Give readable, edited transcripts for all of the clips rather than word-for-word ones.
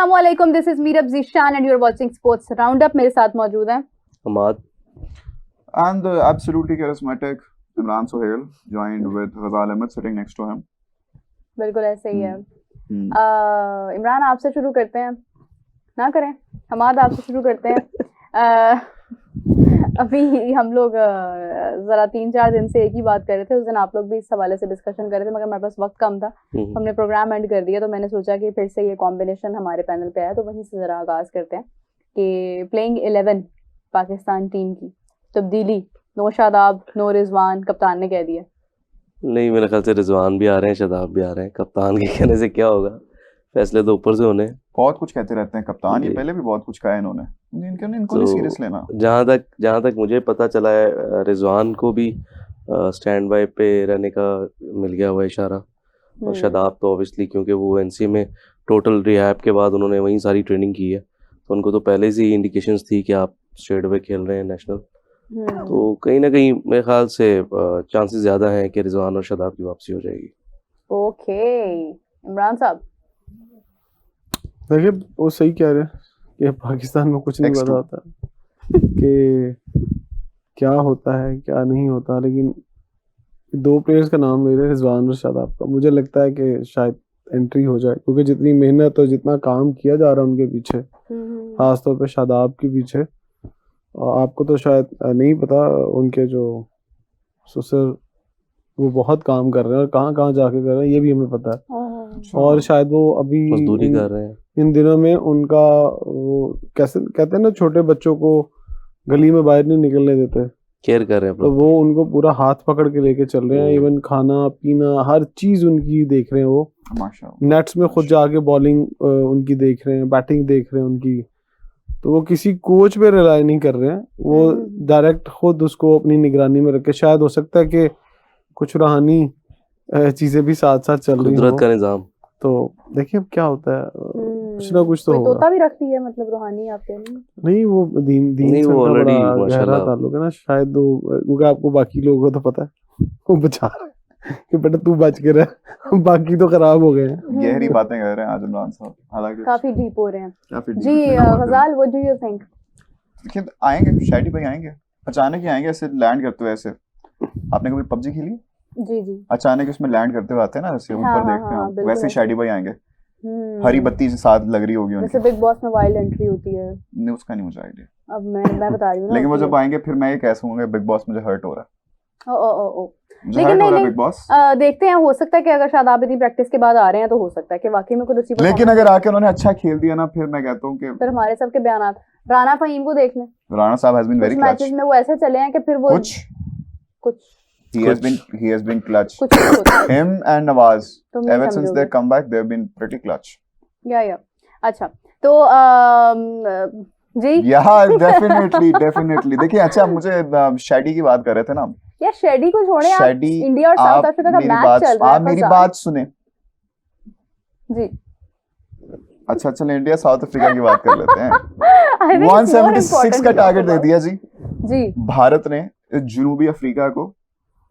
अस्सलामुअलैकुम, this is Meerab Zeeshan and you are watching sports roundup. मेरे साथ मौजूद हैं Hammad and the absolutely charismatic Imran Sohail, joined with Ghazal Ahmed sitting next to him. बिल्कुल ऐसे ही है। Hmm. इमरान आपसे शुरू करते हैं, ना करें हमाद आपसे शुरू करते हैं। अभी हम लोग ज़रा 3-4 दिन से एक ही बात कर रहे थे। उस दिन आप लोग भी इस हवाले से डिस्कशन कर रहे थे, मगर हमारे पास वक्त कम था, हमने प्रोग्राम एंड कर दिया। तो मैंने सोचा कि फिर से ये कॉम्बिनेशन हमारे पैनल पे आया, तो वहीं से ज़रा आगाज़ करते हैं कि प्लेइंग 11 पाकिस्तान टीम की तब्दीली, नो शादाब नो रिजवान, कप्तान ने कह दिया। नहीं, मेरे ख्याल से रिजवान भी आ रहे हैं, शादाब भी आ रहे हैं। कप्तान के कहने से क्या होगा, फैसले तो ऊपर से होने। बहुत कुछ कहते रहते हैं कप्तान, ये पहले भी बहुत कुछ कहा है इन्होंने, इनको नहीं सीरियस लेना। जहाँ तक मुझे पता चला है, रिजवान को भी स्टैंड बाय पे रहने का मिल गया हुआ इशारा, और शादाब तो ऑब्वियसली क्योंकि वो एनसी में टोटल रिहैब के बाद उन्होंने वहीं सारी ट्रेनिंग की है, तो उनको तो पहले से ही इंडिकेशंस थी कि आप स्ट्रेट अवे खेल रहे हैं नेशनल। तो कहीं ना कहीं मेरे ख्याल से चांसेस ज़्यादा हैं कि रिजवान और शादाब की वापसी हो जाएगी। ओके, इमरान साहब देखिए वो सही कह रहे हैं कि पाकिस्तान में कुछ नहीं पता होता कि क्या होता है क्या नहीं होता, लेकिन 2 प्लेयर्स का नाम ले रहे हैं, रिजवान और शादाब का। मुझे लगता है कि शायद एंट्री हो जाए, क्योंकि जितनी मेहनत और जितना काम किया जा रहा है उनके पीछे, खासतौर पे शादाब के पीछे। और आपको तो शायद नहीं पता, उनके जो ससुर वो बहुत काम कर रहे हैं और कहाँ कहाँ जाके कर रहे हैं, ये भी हमें पता है। और शायद वो अभी मजदूरी कर रहे हैं इन दिनों में। उनका वो कैसे कहते हैं ना, छोटे बच्चों को गली में बाहर नहीं निकलने देते, केयर कर रहे हैं, तो वो उनको पूरा हाथ पकड़ के लेके चल रहे हैं। इवन खाना पीना हर चीज उनकी देख रहे हैं वो। माशाल्लाह, नेट्स में खुद जाके बॉलिंग उनकी देख रहे हैं, बैटिंग देख रहे हैं उनकी। तो वो किसी कोच पे रिलाई नहीं कर रहे हैं, वो डायरेक्ट खुद उसको अपनी निगरानी में रख के। शायद हो सकता है कि कुछ रूहानी चीजें भी साथ साथ चल रही कुदरत का निजाम। तो देखिए अब क्या होता है, कुछ ना कुछ तो होगा। तोता भी रखती है, मतलब रूहानी आपके नहीं, वो दीन नहीं, से वो उनका already बड़ा गहरा माशाल्लाह ताल्लुक है ना शायद। क्योंकि आपको बाकी लोगों को तो पता है, वो बचा रहे हैं कि बेटा तू बच के रह, बाकी तो खराब हो गए हैं। गहरी बातें कर रहे हैं आज इमरान साहब, हालांकि काफी डीप हो रहे हैं। काफी जी गजाल, व्हाट डू यू थिंक? देखिए आएंगे, शायदी भाई आएंगे, अचानक ही आएंगे, ऐसे लैंड करते हुए। ऐसे आपने कभी पबजी खेली? जी जी, अचानक उसमें लैंड करते हुए आते हैं ना, ऐसे ऊपर देखते हैं, बिल्कुल वैसे ही शादी भाई आएंगे। हम्म, हरी बत्ती से साथ लग रही होगी जैसे उनकी। बिग बॉस में वाइल्ड एंट्री होती है। नहीं, उसका नहीं मुझे आइडिया, अब मैं बता रही हूँ ना, लेकिन वो होती जब आएंगे फिर मैं ये कह सकूंगा बिग बॉस मुझे हर्ट हो रहा है, है। ओ मुझे लेकिन हर्ट हो नहीं रहा है नहीं, बिग बॉस। देखते हैं, हो सकता है कि अगर शादाब इतनी प्रैक्टिस के बाद आ रहे हैं तो हो सकता है कि वाकई में कुछ उसी पर लेकिन अगर आके उन्होंने अच्छा खेल दिया ना, फिर मैं कहता हूँ कि फिर हमारे सबके बयान। राना फहीम को देख लें, राणा साहब हैज बीन कुछ वेरी क्लच। मैचेस में वो ऐसे चले हैं कि फिर वो कुछ he has been clutch. कुछ नहीं होता। Him and Nawaz, तुम नहीं ever since समझोगे। their comeback, they've been pretty clutch. या अच्छा, तो जी Yeah, definitely. देखिए, अच्छा मुझे शेडी की बात कर रहे थे ना, यार शेडी को छोड़े, आप शेडी, इंडिया और साउथ अफ्रीका का मैच चल रहा है। आप मेरी बात सुने जी, अच्छा चलो इंडिया साउथ अफ्रीका की बात कर लेते हैं। I think it's more 176 important का to target talk they about। दिया जी जी भारत ने जनूबी अफ्रीका को।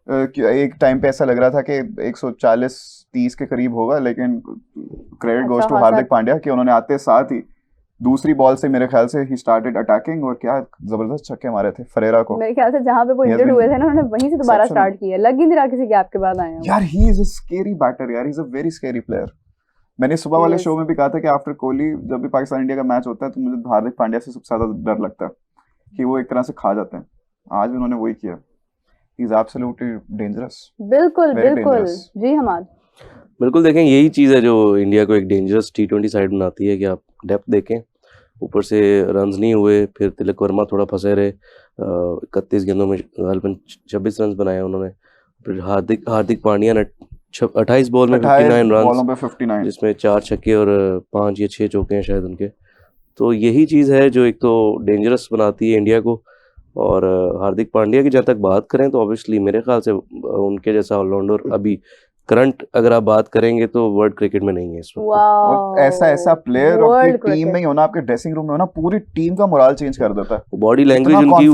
एक टाइम पे ऐसा लग रहा था कि 140-30 के करीब होगा, लेकिन credit goes to Hardik Pandya कि उन्होंने आते साथ ही दूसरी बॉल से मेरे ख्याल से ही स्टार्टेड अटैकिंग, और क्या जबरदस्त छक्के मारे थे फरेरा को। मेरे ख्याल से जहां पे वो इंजर्ड हुए थे ना, उन्होंने वहीं से दोबारा स्टार्ट किया। लग ही नहीं रहा किसी गैप के बाद आए हैं यार। He is a scary batter यार, he is a very scary player. मैंने सुबह वाले शो में भी कहा था कि आफ्टर कोहली जब भी पाकिस्तान इंडिया का मैच होता है तो मुझे हार्दिक पांड्या से सबसे ज्यादा डर लगता है कि वो एक तरह से खा जाते हैं। आज भी उन्होंने वही किया। He is absolutely dangerous. बिल्कुल Very बिल्कुल dangerous. जी हमाद। बिल्कुल, देखें यही चीज़ है जो इंडिया को एक डेंजरस T20 साइड बनाती है कि आप डेप्थ देखें। ऊपर से रन्स नहीं हुए, फिर तिलक वर्मा थोड़ा फंसे रहे, 31 गेंदों में गालिबन 26 रन बनाए उन्होंने। फिर हार्दिक पांड्या ने 28 बॉल में 59 रन, जिसमें 4 छक्के और 5 या 6 चौके हैं शायद उनके। तो यही चीज़ है जो एक तो डेंजरस बनाती है इंडिया को। और हार्दिक पांड्या की जहाँ तक बात करें तो ऑब्वियसली मेरे ख्याल से उनके जैसा ऑलराउंडर अभी करंट अगर आप बात करेंगे तो वर्ल्ड क्रिकेट में नहीं है इस वक्त। और ऐसा प्लेयर आपकी टीम में ही होना, आपके ड्रेसिंग रूम में होना, पूरी टीम का मोरल चेंज कर देता है। बॉडी लैंग्वेज उनकी,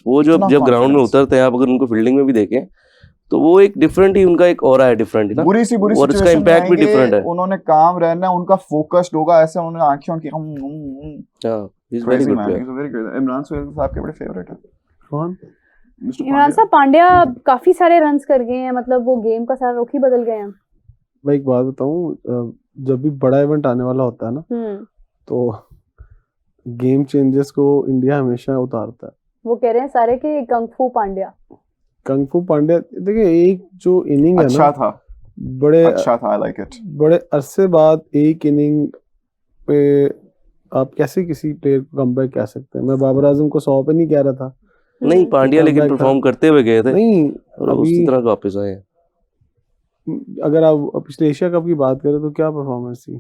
वो जब ग्राउंड में उतरते हैं, आप अगर उनको फील्डिंग में भी देखें तो वो एक डिफरेंट ही उनका एक ऑरा है, डिफरेंट ना, बुरी सी बुरी और इसका सिचुएशन में impact भी आएंगे, different है। उन्होंने काम रहना, उनका फोकस्ड होगा, ऐसे उन्होंने आंखें उनकी हाँ, he is very crazy good man, player. he's a very great। Imran साहब आपके बड़े फेवरेट है कौन? मिस्टर इमरान साहब पांड्या काफी सारे रन्स कर गए हैं, मतलब वो गेम का सारा रुख ही बदल गए हैं। मैं एक बात बताऊं, जब भी बड़ा इवेंट आने वाला होता है ना, तो गेम चेंजर्स को इंडिया हमेशा उतारता है। वो कह रहे हैं सारे कि कंगफू पांड्या। कंगफू पांड्या, देखिए एक जो इनिंग है अच्छा ना, था, बड़े अच्छा था, आई लाइक इट। बड़े अरसे बाद एक इनिंग पे आप कैसे किसी प्लेयर को कमबैक कह सकते हैं? मैं बाबर आजम को 100 पे नहीं कह रहा था, नहीं, पांड्या लेकिन comeback था। परफॉर्म करते हुए गए थे नहीं और उसी अभी तरह वापस आए हैं। अगर आप पिछले एशिया कप की बात करें तो क्या परफॉर्मेंस थी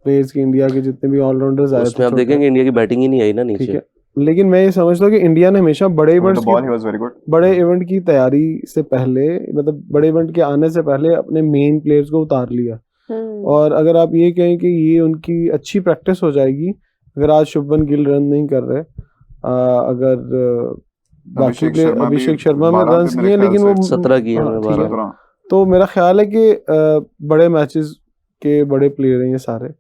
प्लेयर्स की, इंडिया के जितने भी ऑलराउंडर्स आए उसमें थे आप छोटे, देखेंगे इंडिया की बैटिंग ही नहीं आई ना ठीक नीचे। है, लेकिन मैं ये समझता हूँ कि इंडिया ने हमेशा बड़े With the events ball he की, was very good। बड़े इवेंट की तैयारी से पहले, मतलब बड़े इवेंट के आने से पहले अपने मेन प्लेयर्स को उतार लिया। और अगर आप ये कहें कि ये उनकी अच्छी प्रैक्टिस हो जाएगी, अगर आज शुभमन गिल रन नहीं कर रहे, अगर बाकी अभिषेक प्लेयर, शर्मा भी अभिषेक शर्मा में 12 रन पे मेरे किए, ख्याल लेकिन से वो 17 किए हाँ, हमने, ठीक है। 17। तो मेरा ख्याल है कि बड़े मैचेस के बड़े प्लेयर हैं ये सारे,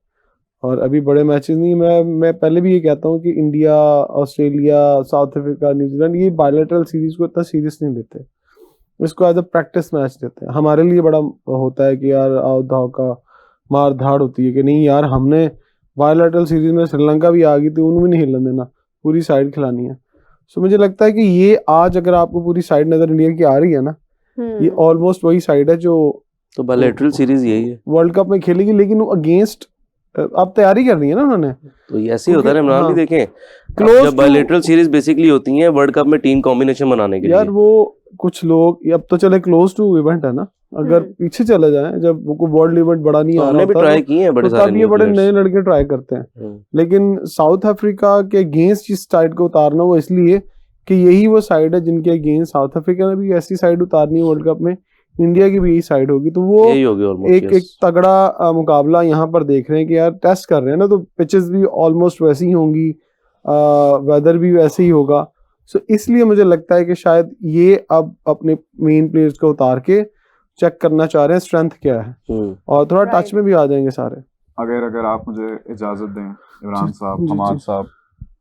और अभी बड़े मैचेस नहीं, मैं पहले भी ये कहता हूँ कि India, Australia, south Africa, New Zealand ये बायलैटरल सीरीज को इतना सीरियस नहीं लेते, इसको एज अ प्रैक्टिस मैच लेते हैं। हमारे लिए बड़ा होता है कि यार आओ धाव का मार धाड़ होती है कि नहीं यार, हमने बायलैटरल सीरीज में श्रीलंका भी आ गई थी, उन्हें भी नहीं हिलने देना, पूरी साइड खिलानी है। सो मुझे लगता है कि ये आज अगर आपको पूरी साइड नजर इंडिया की आ रही है ना, ये ऑलमोस्ट वही साइड है जो तो बायलैटरल सीरीज यही है, वर्ल्ड कप में खेलेगी, लेकिन वो अगेंस्ट अब तैयारी करनी है ना उन्होंने। तो ये ऐसे ही होता है ना इमरान भी, हाँ, देखें Close जब to- बायलैटरल सीरीज बेसिकली होती हैं वर्ल्ड कप में टीम कॉम्बिनेशन बनाने के यार लिए। वो कुछ लोग अब तो चले क्लोज टू इवेंट है ना, अगर पीछे चले जाएं, जब वो वर्ल्ड इवेंट बड़ा नहीं तो आ हमने रहा भी होता ट्राई किए हैं बड़े तो सारे तब ये न्यू बड़े प्लेयर्स। नए लड़के ट्राई करते हैं, लेकिन साउथ अफ्रीका के अगेंस्ट जिस साइड को उतारना वो इसलिए कि यही वो साइड है जिनके अगेंस्ट साउथ अफ्रीका ने भी ऐसी साइड उतारनी है वर्ल्ड कप में, इंडिया की भी यही साइड होगी, तो वो यही होगी ऑलमोस्ट। एक तगड़ा मुकाबला यहाँ पर देख रहे हैं कि यार टेस्ट कर रहे हैं ना, तो पिचेस भी ऑलमोस्ट वैसी ही होंगी, वेदर भी वैसे ही होगा। सो इसलिए मुझे लगता है कि शायद ये अब अपने मेन प्लेयर्स को उतार के चेक करना चाह रहे हैं स्ट्रेंथ क्या है, और थोड़ा टच Right. में भी आ जाएंगे सारे। अगर आप मुझे इजाजत दें इमरान जी, साहब, जी, हमाद जी। साहब,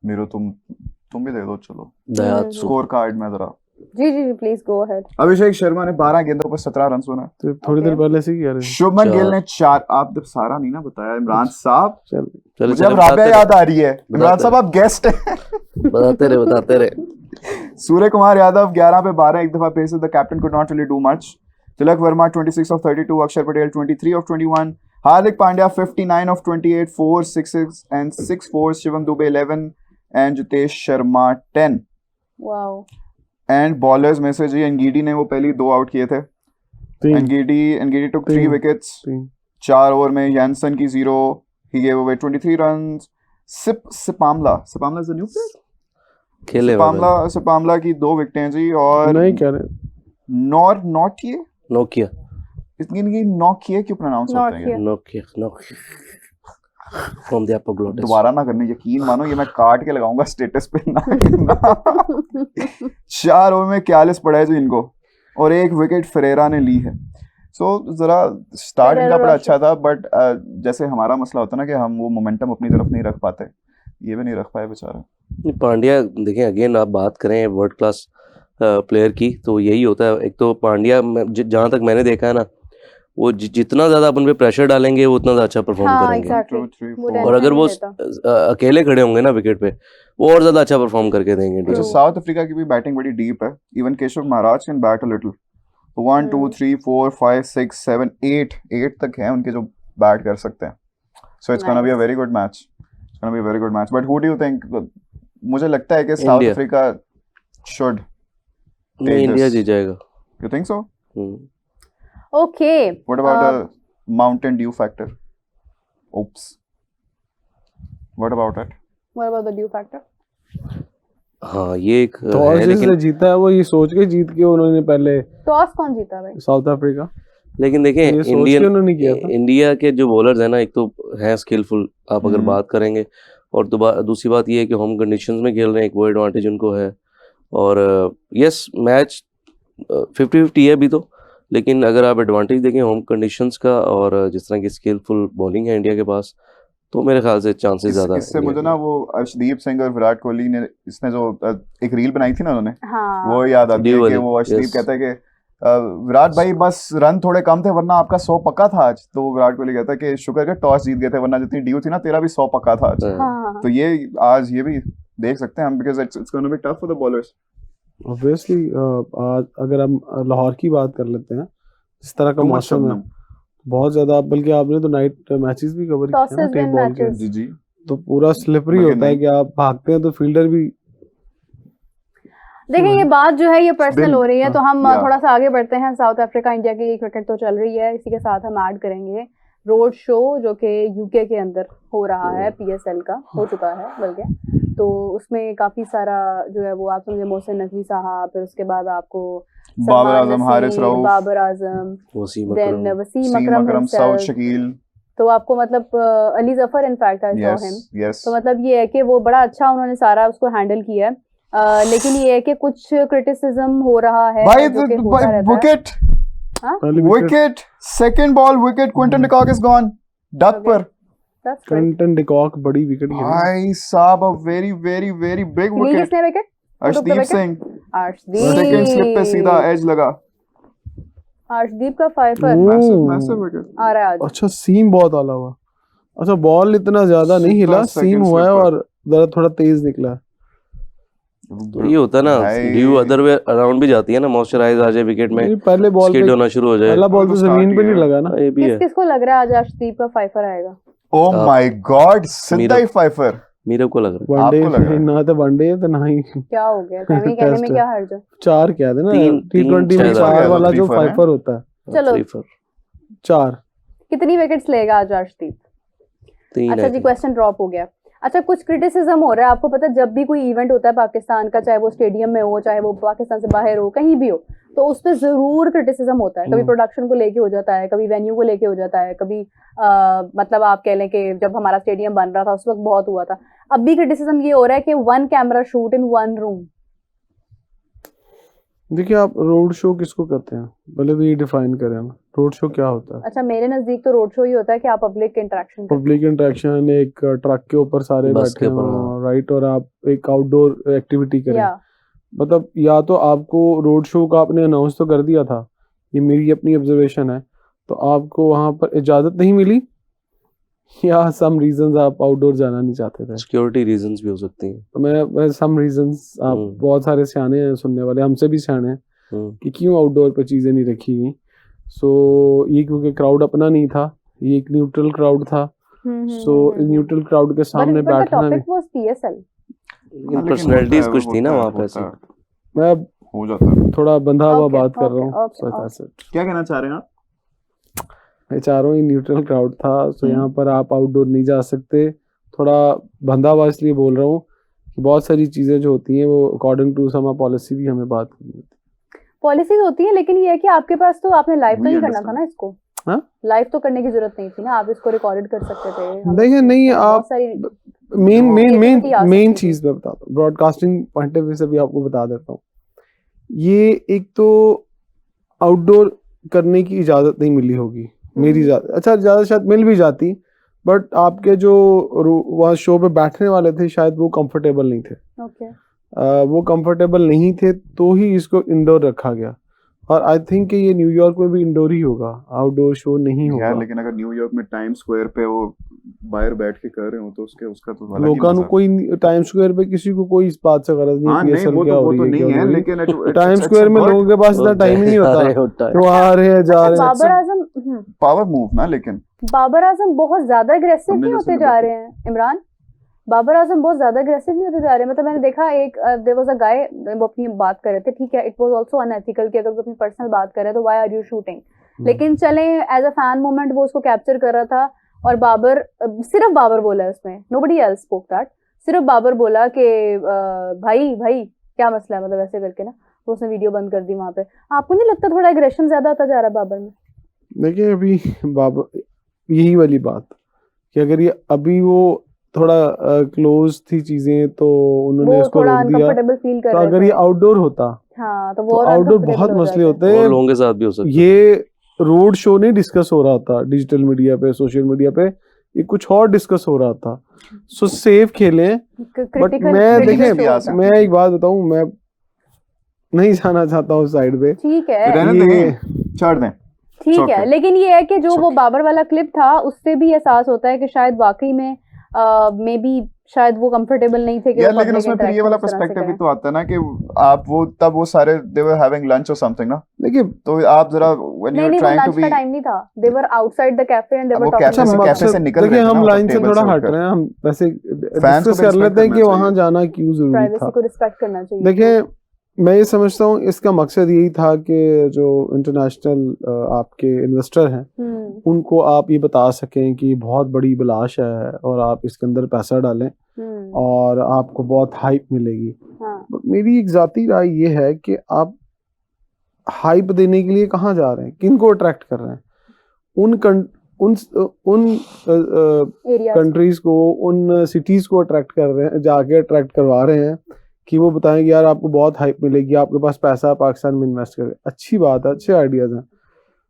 मेरे तुम भी दे दो, चलो दयात स्कोर कार्ड में जरा। जी जी जी, please go ahead. Abhishek Sharma ने 12 गेंदों पर 17 रन बनाए। तो थोड़ी देर Okay. पहले से ही कह रहे हैं। शुभमन गिल चार। ने 4, आप जब सारा नहीं ना बताया इमरान साहब, चल चलो मुझे अब चलो राबिया बताते याद आ रही है। इमरान बताते साहब आप गेस्ट हैं। बताते रहे। सूर्य कुमार यादव 11 पे 12, एक दफा pace the captain could not really do much. Tilak Verma 26 of 32, Axar Patel 23 of 21, Hardik Pandya 59 of 28, 4 6s and 6 4s, Shivam Dube 11 and Jitesh Sharma 10। Wow. And bowlers में से जी एनगीडी ने वो पहली 2 आउट किए थे। तीन एनगीडी टुक 3 तीन। विकेट्स। तीन 4 ओवर में यानसन की 0, he gave away 23 runs. Sipamla is the new player. खेले हुए सिपामला की 2 विकेटें जी, और नहीं कह रहे, नॉटिए नोकिया इनकी नॉकिए क्यों प्रोनाउंस होते हैं ये? Nokia from the upper glottis. दोबारा ना करने, यकीन मानो ये मैं काट के लगाऊंगा स्टेटस पे ना करना। 4 ओवर में 41 पड़ा है जी इनको, और 1 विकेट फेरेरा ने ली है। सो जरा स्टार्ट इनका बड़ा अच्छा था, बट जैसे हमारा मसला होता है ना कि हम वो मोमेंटम अपनी तरफ नहीं रख पाते, ये भी नहीं रख पाए बेचारा। पांड्या देखें, अगेन आप बात करें वर्ल्ड क्लास प्लेयर की, तो यही होता है। एक तो पांड्या जहाँ तक मैंने देखा है ना, वो जितना ज्यादा अपन पे प्रेशर डालेंगे वो उतना ज्यादा अच्छा परफॉर्म हाँ, करेंगे। exactly. 2 3 वो 4। और अगर वो नहीं अकेले खड़े होंगे ना विकेट पे, वो और ज्यादा अच्छा परफॉर्म करके देंगे अच्छा, टीम। True. साउथ अफ्रीका की भी बैटिंग बड़ी डीप है। Even Keshav Maharaj can bat a little. 1 2 3 4 5 6 7 8 तक हैं उनके जो बैट कर सकते हैं। So it's gonna be a very good match, but who do you think? मुझे लगता है कि साउथ India. Africa should. नहीं, इंडिया जीत जाएगा। You think so? Okay. What about the Mountain Dew factor? Oops, what about it? What about the dew factor? हाँ, ये एक टॉस है, लेकिन जिसने जीता है वो ये सोच के जीत के उन्होंने पहले, टॉस कौन जीता भाई? साउथ अफ्रीका, लेकिन देखें ये सोच के उन्होंने किया था। इंडिया के जो बॉलर्स हैं ना, एक तो हैं स्किलफुल, आप अगर हम्म। बात करेंगे, और दूसरी बात ये है कि होम कंडीशंस में खेल रहे हैं, एक वो एडवांटेज उनको है। और यस, मैच 50-50 है अभी तो, लेकिन अगर आप एडवांटेज देखें होम कंडीशंस का और जिस तरह की स्किलफुल बॉलिंग है इंडिया के पास, तो मेरे ख्याल से चांसेस ज़्यादा इससे इंडिया मुझे के। ना वो अर्शदीप सिंह और विराट कोहली ने इसने जो एक रील बनाई थी ना उन्होंने, हाँ वो याद आती है ड्यू कि वाली, वो अर्शदीप yes. कहता है कि विराट भाई बस रन थोड़े कम थे वरना आपका 100 पक्का था आज। तो विराट कोहली कहता है कि शुक्र है टॉस जीत गए थे वरना जितनी ड्यू थी ना तेरा भी 100 पक्का था आज। हाँ, हाँ तो ये आज ये भी देख सकते हैं हम, because it's gonna be tough for the bowlers. Obviously आज अगर हम लाहौर की बात कर लेते हैं, इस तरह का टू मच मौसम है, शबनम। बहुत ज्यादा, बल्कि आपने तो नाइट मैचेस भी कवर किए हैं ना टॉसेस टेप विन बॉल के, मैचेस। जी जी। तो पूरा स्लिपरी बल्कि होता है नहीं। कि आप भागते हैं तो फील्डर भी देखिए ये बात जो है ये पर्सनल Been- हो रही है, तो हम yeah. थोड़ा सा आगे बढ़ते हैं। साउथ अफ्रीका इंडिया की क्रिकेट तो चल रही है, इसी के साथ हम ऐड करेंगे रोड शो जो कि यूके के अंदर हो रहा है, पीएसएल का हो चुका है बल्कि। तो उसमें काफी सारा जो है वो आप समझे मोहसिन नकवी साहब, फिर उसके बाद आपको बाबर सलमान आजम, हारिस नसीर, रऊफ, बाबर आजम, वसीम देन अकरम, वसीम सीम अकरम अकरम, सऊद himself। शकील। तो आपको मतलब Ali Zafar in fact I saw yes him. Yes. तो मतलब ये है कि वो बड़ा अच्छा उन्होंने सारा उसको हैंडल किया है। लेकिन ये है कि कुछ क्रिटिसिज्म हो रहा है भाई जो कि होता रहता है। विकेट पहले wicket wicket second ball wicket, Quinton de Kock is gone duck Okay. पर। That's good। क्विंटन डिकॉक बड़ी विकेट गिरी। भाई साहब a very very very big ली विकेट। किसने wicket? Arshdeep wicket? Singh Arshdeep. Second slip पे सीधा एज लगा। अर्शदीप का फाइफर मैसिव मैसिव विकेट। आ रहा है आज। अच्छा सीम बहुत आला हुआ, अच्छा बॉल इतना ज्यादा नहीं Super हिला, second सीम हुआ है slipper। और जरा थोड़ा तेज निकला है। तो ये होता है ना, भाई, ड्यू अदर वे अराउंड भी जाती है ना, मॉइस्चराइज आ जाए विकेट में, नहीं, पहले बॉल स्किड पे होना शुरू हो जाए, पहला बॉल तो तो start जमीन पे ही नहीं है। लगा ना। ये भी किस है। किसको लग रहा है आज अर्शदीप का फाइफर आएगा? ओ आप- माय गॉड सीधा ही फाइफर। मेरे को लग रहा है वनडे आपको लगा है? ना तो वनडे है तो ना ही क्या हो गया? कहने कहने में Test क्या हर्ज है? चार क्या है ना, तीन- T20 में शायद चार आगे वाला three जो for है। फाइफर होता है, चलो। 3 for चार। कितनी विकेट्स लेगा आज अर्शदीप? 3 अच्छा जी, क्वेश्चन ड्रॉप हो गया। अच्छा, कुछ क्रिटिसिज्म हो रहा है, आपको पता है जब भी कोई इवेंट होता है पाकिस्तान का, चाहे वो स्टेडियम में हो, चाहे वो पाकिस्तान से बाहर हो, कहीं भी हो, तो उस पर जरूर क्रिटिसिज्म होता है। कभी प्रोडक्शन को लेके हो जाता है, कभी वेन्यू को लेके हो जाता है, कभी मतलब आप कह लें कि जब हमारा स्टेडियम बन रहा था उस वक्त बहुत हुआ था। अब भी क्रिटिसिज्म ये हो रहा है कि 1 कैमरा शूट इन 1 रूम। देखिए आप रोड शो किसको कहते हैं, पहले तो ये डिफाइन करें ना, रोड शो क्या होता है। अच्छा, मेरे नजदीक तो रोड शो ही होता है कि आप पब्लिक इंटरेक्शन पब्लिक इंटरेक्शन, एक ट्रक के ऊपर सारे बस बैठे के ऊपर, हो, राइट, और आप एक आउटडोर एक्टिविटी करें। या मतलब या तो आपको रोड शो का आपने अनाउंस तो कर दिया था, ये मेरी अपनी ऑब्जर्वेशन है, तो आपको वहां पर इजाजत नहीं मिली, या सम रीजंस आप आउटडोर जाना नहीं चाहते थे। सिक्योरिटी रीजंस भी हो सकती हैं। तो मैं सम रीजंस, आप बहुत सारे सियाने हैं सुनने वाले, हमसे भी सियाने हैं, कि क्यों आउटडोर पे चीजें नहीं रखी गई। सो ये क्योंकि क्राउड अपना नहीं था, ये एक न्यूट्रल क्राउड था, सो न्यूट्रल क्राउड के सामने but the बैठना भी, topic was PSL। लेकिन पर्सनैलिटीज कुछ थी ना वहाँ पे ऐसे। मैं हो जाता है। थोड़ा बंधा हुआ Okay, बात कर रहा हूँ। okay, So okay. that's it. क्या कहना चाह रहे हैं आप? मैं चाह रहा हूँ ये न्यूट्रल क्राउड था, तो यहाँ पर आप आउटडोर नहीं जा सकते। थोड़ा बंधा हुआ इसलिए बोल रहा हूँ कि बहुत सारी चीज़ें जो होती हैं वो अकॉर्डिंग टू समा पॉलिसी भी हमें बात करनी होती पॉलिसीज होती है, लेकिन ये है कि आपके पास तो आपने लाइव तो We नहीं करना था understand. ना इसको। हाँ? लाइव तो करने की जरूरत नहीं थी ना, आप इसको रिकॉर्ड कर सकते थे। है। देखिए नहीं, बहुत आप सारी मेन मेन मेन creativity आ मेन सकती थी। चीज़ मैं बताता हूँ, ब्रॉडकास्टिंग पॉइंट ऑफ व्यू से भी आपको बता देता हूँ। ये एक तो आउटडोर करने की इजाज़त नहीं मिली होगी, मेरी इजाज़त, अच्छा इजाज़त शायद मिल भी जाती, बट आपके जो वहाँ शो पे बैठने वाले थे शायद वो कंफर्टेबल नहीं थे। ओके। वो कंफर्टेबल नहीं थे तो ही इसको इंडोर रखा गया, और आई थिंक कि ये न्यूयॉर्क में भी इंडोर ही होगा, आउटडोर शो नहीं होगा। यार लेकिन अगर न्यूयॉर्क में टाइम स्क्वायर पे वो बाहर बैठ के कर रहे हो तो उसका तो अलग ही लोगों मजा। को कोई टाइम स्क्वायर पे किसी को कोई इस बात से गरज नहीं हाँ है नहीं PSL वो क्या तो हो वो रही तो है, क्या नहीं हो है, रही है। लेकिन टाइम स्क्वायर में लोगों के पास इतना टाइम ही नहीं होता, तो आ रहे हैं जा रहे हैं। बाबर आजम पावर मूव ना, लेकिन बाबर आजम बहुत ज्यादा अग्रेसिव हमने नहीं जैसे होते ना जा देखा। रहे हैं इमरान। बाबर आजम बहुत ज्यादा अग्रेसिव नहीं होते जा रहे हैं। मतलब मैंने देखा एक देयर वाज अ गाय, वो अपनी बात कर रहे थे, ठीक है, इट वाज आल्सो अनएथिकल कि अगर वो अपनी पर्सनल बात कर रहे हैं तो व्हाई आर यू शूटिंग, लेकिन चले एज अ फैन मोमेंट वो उसको कैप्चर कर रहा था। और बाबर, सिर्फ बाबर बोला है उसमें, नोबडी एल्स स्पोक दैट, सिर्फ बाबर बोला कि भाई भाई क्या मसला है, मतलब ऐसे करके ना, तो उसने वीडियो बंद कर दी वहां पे। आपको नहीं लगता थोड़ा एग्रेशन ज्यादा आता जा रहा है बाबर में? देखिए अभी बाबर, यही वाली बात कि अगर ये अभी वो थोड़ा क्लोज थी चीजें तो उन्होंने वो इसको थोड़ा रोक दिया, अनकंफर्टेबल फील कर तो रहे अगर थे। ये आउटडोर होता हाँ तो तो वो और आउटडोर uncomfortable बहुत हो मसले जाते होते और हैं। लोगों के साथ भी हो सकता है। ये रोड शो नहीं डिस्कस हो रहा था डिजिटल मीडिया पे, सोशल मीडिया पे, ये कुछ और डिस्कस हो रहा था। सो सेफ खेलें। बट क्रिटिकल मैं critical देखें, भी आ सकती मैं थी। एक बात बताऊं, मैं नहीं जाना चाहता हूँ साइड पे। ठीक है रहने ये दें, छोड़ दें। ठीक It's है, okay. लेकिन ये है कि जो It's वो बाबर वाला क्लिप था उससे भी एहसास होता है कि शायद वाकई में मे बी शायद वो कंफर्टेबल नहीं थे कि यार वो लेकिन पब्लिक उसमें फिर ये इंटरेक्शन वाला इस तरह से पर्सपेक्टिव भी करें। तो आता है ना कि आप वो तब वो सारे दे वर हैविंग लंच और समथिंग ना, देखिए, तो आप जरा व्हेन यू नहीं आर नहीं, वो ट्राइंग टू लंच बी, का टाइम नहीं था, they were outside the cafe and they अब वर वो टॉकिंग कैफे अच्छा से अबाउट कैफे से मकसद निकल देखिए, रहे थे हम ना, लाइन से टेबल थोड़ा से हट उठकर। रहे हैं, हम वैसे फैंस को डिस्कस भी कर रिस्पेक्ट लेते हैं करना कि चाहिए। वहां जाना क्यों जरूरी प्राइवेसी था। को रिस्पेक्ट करना चाहिए। देखिए, मैं ये समझता हूँ इसका मकसद यही था कि जो इंटरनेशनल आपके इन्वेस्टर हैं उनको आप ये बता सकें कि बहुत बड़ी बिलाश है और आप इसके अंदर पैसा डालें और आपको बहुत हाइप मिलेगी। हाँ But मेरी एक जाती राय ये है कि आप हाइप देने के लिए कहाँ जा रहे हैं, किन को अट्रैक्ट कर रहे हैं? उन एरिया कंट्रीज को, उन सिटीज को अट्रैक्ट कर रहे हैं, जाके अट्रैक्ट करवा रहे हैं कि वो बताएं कि यार आपको बहुत हाइप मिलेगी, आपके पास पैसा है, पाकिस्तान में इन्वेस्ट करें। अच्छी बात है, अच्छे आइडियाज हैं,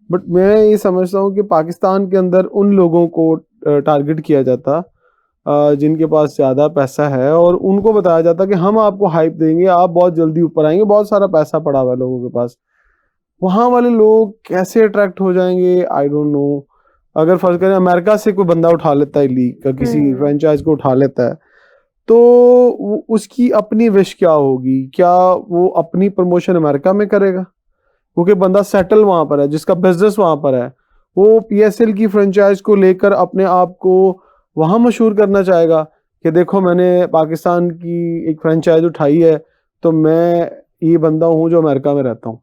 बट मैं ये समझता हूँ कि पाकिस्तान के अंदर उन लोगों को टारगेट किया जाता जिनके पास ज़्यादा पैसा है और उनको बताया जाता कि हम आपको हाइप देंगे, आप बहुत जल्दी ऊपर आएंगे, बहुत सारा पैसा पड़ा हुआ है लोगों के पास। वहाँ वाले लोग कैसे अट्रैक्ट हो जाएंगे, आई डोंट नो। अगर फर्ज करें अमेरिका से कोई बंदा उठा लेता है लीग का, किसी फ्रेंचाइज को उठा लेता है, तो उसकी अपनी विश क्या होगी? क्या वो अपनी प्रमोशन अमेरिका में करेगा? क्योंकि बंदा सेटल वहां पर है, जिसका बिजनेस वहां पर है, वो पीएसएल की फ्रेंचाइज को लेकर अपने आप को वहां मशहूर करना चाहेगा कि देखो मैंने पाकिस्तान की एक फ्रेंचाइज उठाई है, तो मैं ये बंदा हूँ जो अमेरिका में रहता हूँ।